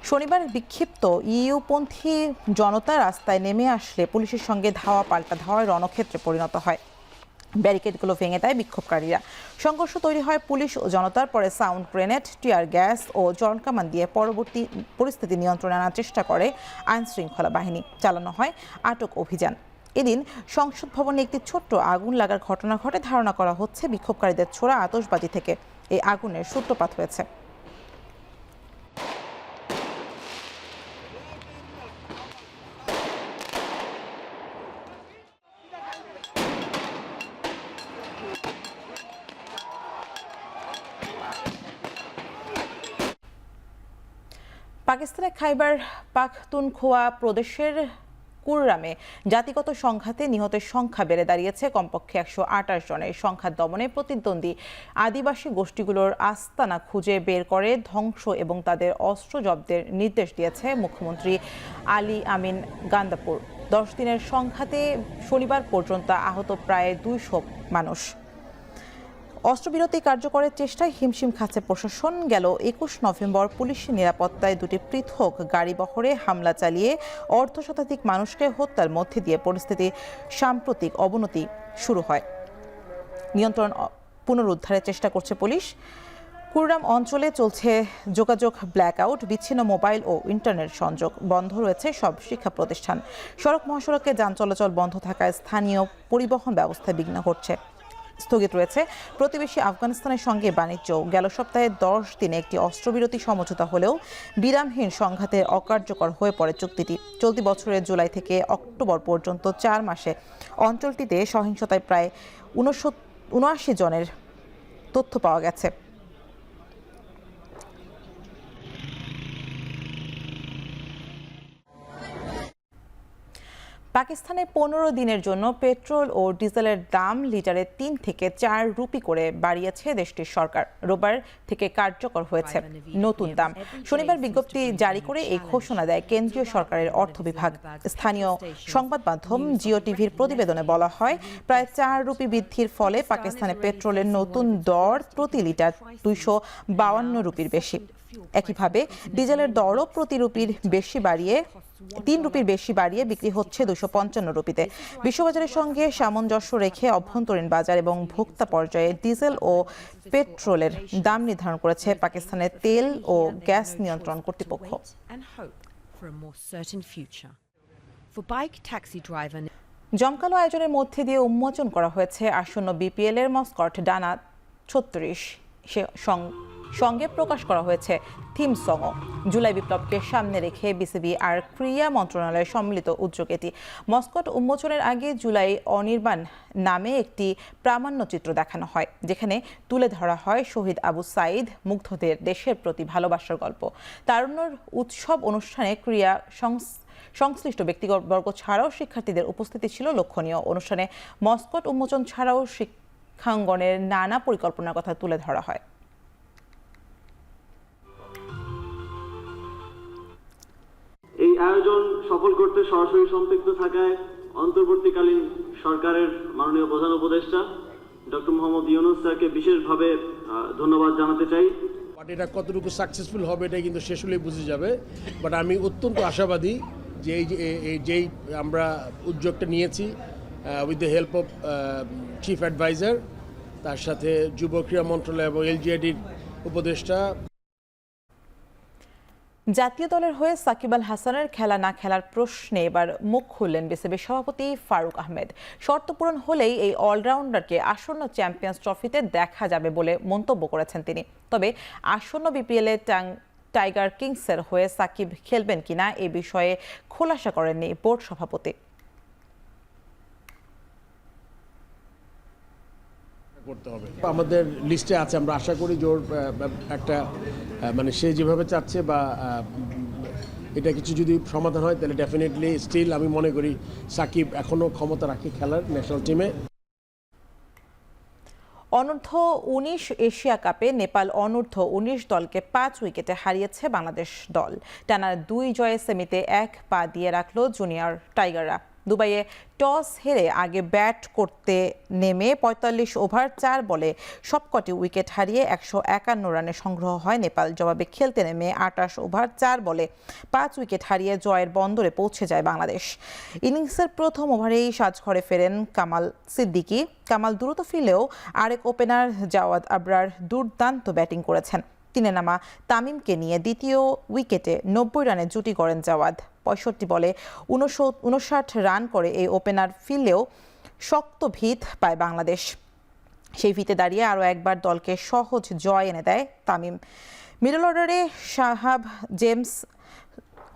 শনিবার বিক্ষিপ্ত ইউপন্থী জনতা রাস্তায় নেমে আসলে পুলিশের সঙ্গে ধাওয়া পাল্টা ধাওয়ায় রণক্ষেত্রে পরিণত হয়। ব্যারিকেডগুলো ভেঙে দেয় বিক্ষোভকারীরা। সংঘর্ষ তৈরি হয় পুলিশ ও জনতার, পরে সাউন্ড গ্রেনেড, টিয়ার গ্যাস ও জল কামান দিয়ে পরবর্তী পরিস্থিতি নিয়ন্ত্রণে আনার চেষ্টা করে আইন শৃঙ্খলা বাহিনী। চালানো হয় আটক অভিযান। এদিন সংসদ ভবনে একটি ছোট্ট আগুন লাগার ঘটনা ঘটে। ধারণা করা হচ্ছে বিক্ষোভকারীদের ছোড়া আতশবাজি থেকে এই আগুনের সূত্রপাত হয়েছে। পাকিস্তানের খাইবার পাখতুনখোয়া প্রদেশের কুররামে জাতিগত সংঘাতে নিহতের সংখ্যা বেড়ে দাঁড়িয়েছে কমপক্ষে ১২৮ জনের। সংঘাত দমনে প্রতিদ্বন্দ্বী আদিবাসী গোষ্ঠীগুলোর আস্তানা খুঁজে বের করে ধ্বংস এবং তাদের অস্ত্র জব্দের নির্দেশ দিয়েছে মুখ্যমন্ত্রী আলী আমিন গান্দাপুর। ১০ দিনের সংঘাতে শনিবার পর্যন্ত আহত প্রায় ২০০ মানুষ। অস্ত্রবিরতি কার্যকরের চেষ্টায় হিমশিম খাচ্ছে প্রশাসন। গেল ২১ নভেম্বর পুলিশের নিরাপত্তায় দুটি পৃথক গাড়িবহরে হামলা চালিয়ে অর্ধশতাধিক মানুষকে হত্যার মধ্যে দিয়ে পরিস্থিতি সাম্প্রতিক অবনতি শুরু হয়। নিয়ন্ত্রণ পুনরুদ্ধারের চেষ্টা করছে পুলিশ। কুররাম অঞ্চলে চলছে যোগাযোগ ব্ল্যাকআউট, বিচ্ছিন্ন মোবাইল ও ইন্টারনেট সংযোগ। বন্ধ রয়েছে সব শিক্ষা প্রতিষ্ঠান। সড়ক মহাসড়কে যান চলাচল বন্ধ থাকায় স্থানীয় পরিবহন ব্যবস্থায় বিঘ্ন ঘটছে। স্থগিত রয়েছে প্রতিবেশী আফগানিস্তানের সঙ্গে বাণিজ্য। গেল সপ্তাহে ১০ দিনে একটি অস্ত্রবিরতি সমঝোতা হলেও বিরামহীন সংঘাতে অকার্যকর হয়ে পড়ে চুক্তিটি। চলতি বছরের জুলাই থেকে অক্টোবর পর্যন্ত ৪ মাসে অঞ্চলটিতে সহিংসতায় প্রায় ৭৯ জনের তথ্য পাওয়া গেছে। পাকিস্তানে ১৫ দিনের জন্য পেট্রোল ও ডিজেলের দাম লিটারে ৩ থেকে ৪ রুপি করে বাড়িয়েছে দেশটির সরকার। রোববার থেকে কার্যকর হয়েছে নতুন দাম। শনিবার বিজ্ঞপ্তি জারি করে এই ঘোষণা দেয় কেন্দ্রীয় সরকারের অর্থ বিভাগ। স্থানীয় সংবাদ মাধ্যম জিও টিভির প্রতিবেদনে বলা হয়, প্রায় ৪ রুপি বৃদ্ধির ফলে পাকিস্তানে পেট্রোলের নতুন দর প্রতি লিটার ২৫২ রুপির বেশি। একইভাবে ডিজেলের দরও প্রতি রুপির বেশি বাড়িয়ে ৩ রুপির বেশি বাড়িয়ে বিক্রি হচ্ছে ২৫৫ রুপিতে। বিশ্ববাজারের সঙ্গে সামঞ্জস্য রেখে অভ্যন্তরীণ বাজার এবং ভোক্তা পর্যায়ে ডিজেল ও পেট্রোলের দাম নির্ধারণ করেছে পাকিস্তানের তেল ও গ্যাস নিয়ন্ত্রণ কর্তৃপক্ষ। জমকালো আয়োজনের মধ্যে দিয়ে উন্মোচন করা হয়েছে আসন্ন বিপিএল এর মস্কট ডানা ৩৬ সঙ্গে প্রকাশ করা হয়েছে থিম সংও। জুলাই বিপ্লবকে সামনে রেখে বিসিবি আর ক্রীড়া মন্ত্রণালয়ের সম্মিলিত উদ্যোগ এটি। মস্কট উন্মোচনের আগে জুলাই অনির্বাণ নামে একটি প্রামাণ্যচিত্র দেখানো হয়, যেখানে তুলে ধরা হয় শহীদ আবু সাঈদ মুগ্ধদের দেশের প্রতি ভালোবাসার গল্প। তারুণ্যের উৎসব অনুষ্ঠানে ক্রীড়া সংশ্লিষ্ট ব্যক্তিবর্গ ছাড়াও শিক্ষার্থীদের উপস্থিতি ছিল লক্ষণীয়। অনুষ্ঠানে মস্কট উন্মোচন ছাড়াও শিক্ষাঙ্গনের নানা পরিকল্পনার কথা তুলে ধরা হয়। এই আয়োজন সফল করতে সরাসরি সম্পৃক্ত থাকায় অন্তর্বর্তীকালীন সরকারের মাননীয় প্রধান উপদেষ্টা ডক্টর মোহাম্মদ ইউনূস স্যারকে বিশেষভাবে ধন্যবাদ জানাতে চাই। বাট এটা কতটুকু সাকসেসফুল হবে এটা কিন্তু শেষ হলেই বুঝে যাবে। বাট আমি অত্যন্ত আশাবাদী যে যেই আমরা উদ্যোগটা নিয়েছি with the help of chief adviser, তার সাথে যুব ক্রীড়া মন্ত্রণালয় এবং এলজিআইডির উপদেষ্টা। জাতীয় দলের হয়ে সাকিব আল হাসানের খেলা না খেলার প্রশ্নে এবার মুখ খুললেন বিসিবির সভাপতি ফারুক আহমেদ। শর্ত পূরণ হলেই এই অলরাউন্ডারকে আসন্ন চ্যাম্পিয়ন্স ট্রফিতে দেখা যাবে বলে মন্তব্য করেছেন তিনি। তবে আসন্ন বিপিএলে টাইগার কিংসের হয়ে সাকিব খেলবেন কিনা এ বিষয়ে খোলাসা করেননি বোর্ড সভাপতি। করতে হবে আমাদের লিস্টে আছে, আমরা আশা করি জোর একটা মানে সে যেভাবে চাচ্ছে বা এটা কিছু যদি সমাধান হয় তাহলে ডেফিনেটলি স্টিল আমি মনে করি সাকিব এখনো ক্ষমতা রাখে খেলার ন্যাশনাল টিমে। অনূর্ধ্ব-19 এশিয়া কাপে নেপাল অনূর্ধ্ব-19 দলকে 5 উইকেটে হারিয়েছে বাংলাদেশ দল। টানা 2 জয়ে সেমিতে 1 পা দিয়ে রাখল জুনিয়র টাইগাররা। দুবাইয়ে টস হেরে আগে ব্যাট করতে নেমে 45 ওভার 4 বলে সবকটি উইকেট হারিয়ে 151 রানে সংগ্রহ হয় নেপাল। জবাবে খেলতে নেমে 28 ওভার 4 বলে 5 উইকেট হারিয়ে জয়ের বন্দরে পৌঁছে যায় বাংলাদেশ। ইনিংসের প্রথম ওভারেই সাজঘরে ফেরেন কামাল সিদ্দিকী। কামাল দ্রুত ফিরলেও আরেক ওপেনার জাওয়াদ আবরার দুর্দান্ত ব্যাটিং করেছেন। তিনে নামা তামিমকে নিয়ে দ্বিতীয় উইকেটে 90 রানে জুটি করেন জাওয়াদ। 65 বলে 59 রান করে এই ওপেনার ফিরলেও শক্ত ভিত পায় বাংলাদেশ। সেই ভিতে দাঁড়িয়ে আরও একবার দলকে সহজ জয় এনে দেয় তামিম। মিডল অর্ডারে শাহাব জেমস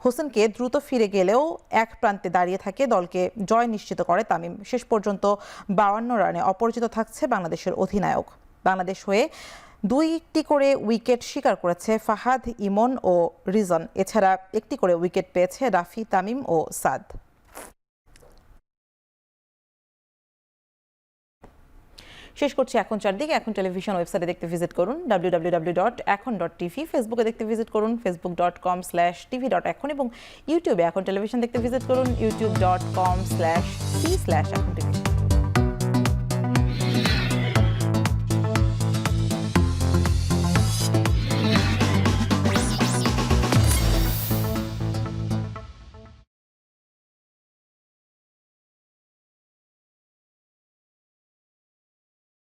হোসেনকে দ্রুত ফিরে গেলেও এক প্রান্তে দাঁড়িয়ে থাকে দলকে জয় নিশ্চিত করে তামিম। শেষ পর্যন্ত 52 রানে অপরাজিত থাকছে বাংলাদেশের অধিনায়ক। বাংলাদেশ হয়ে 2টি করে উইকেট শিকার করেছে ফাহাদ, ইমন ও রিজন। এছাড়া 1টি করে উইকেট পেয়েছে রাফি, তামিম ও সাদ। শেষ করছি এখন চারদিকে। এখন টেলিভিশন ওয়েবসাইটে দেখতে ভিজিট করুন www.ekon.tv, ফেসবুকে দেখতে ভিজিট করুন facebook.com/tv.ekon এবং ইউটিউবে এখন টেলিভিশন দেখতে ভিজিট করুন youtube.com/c/ekontv।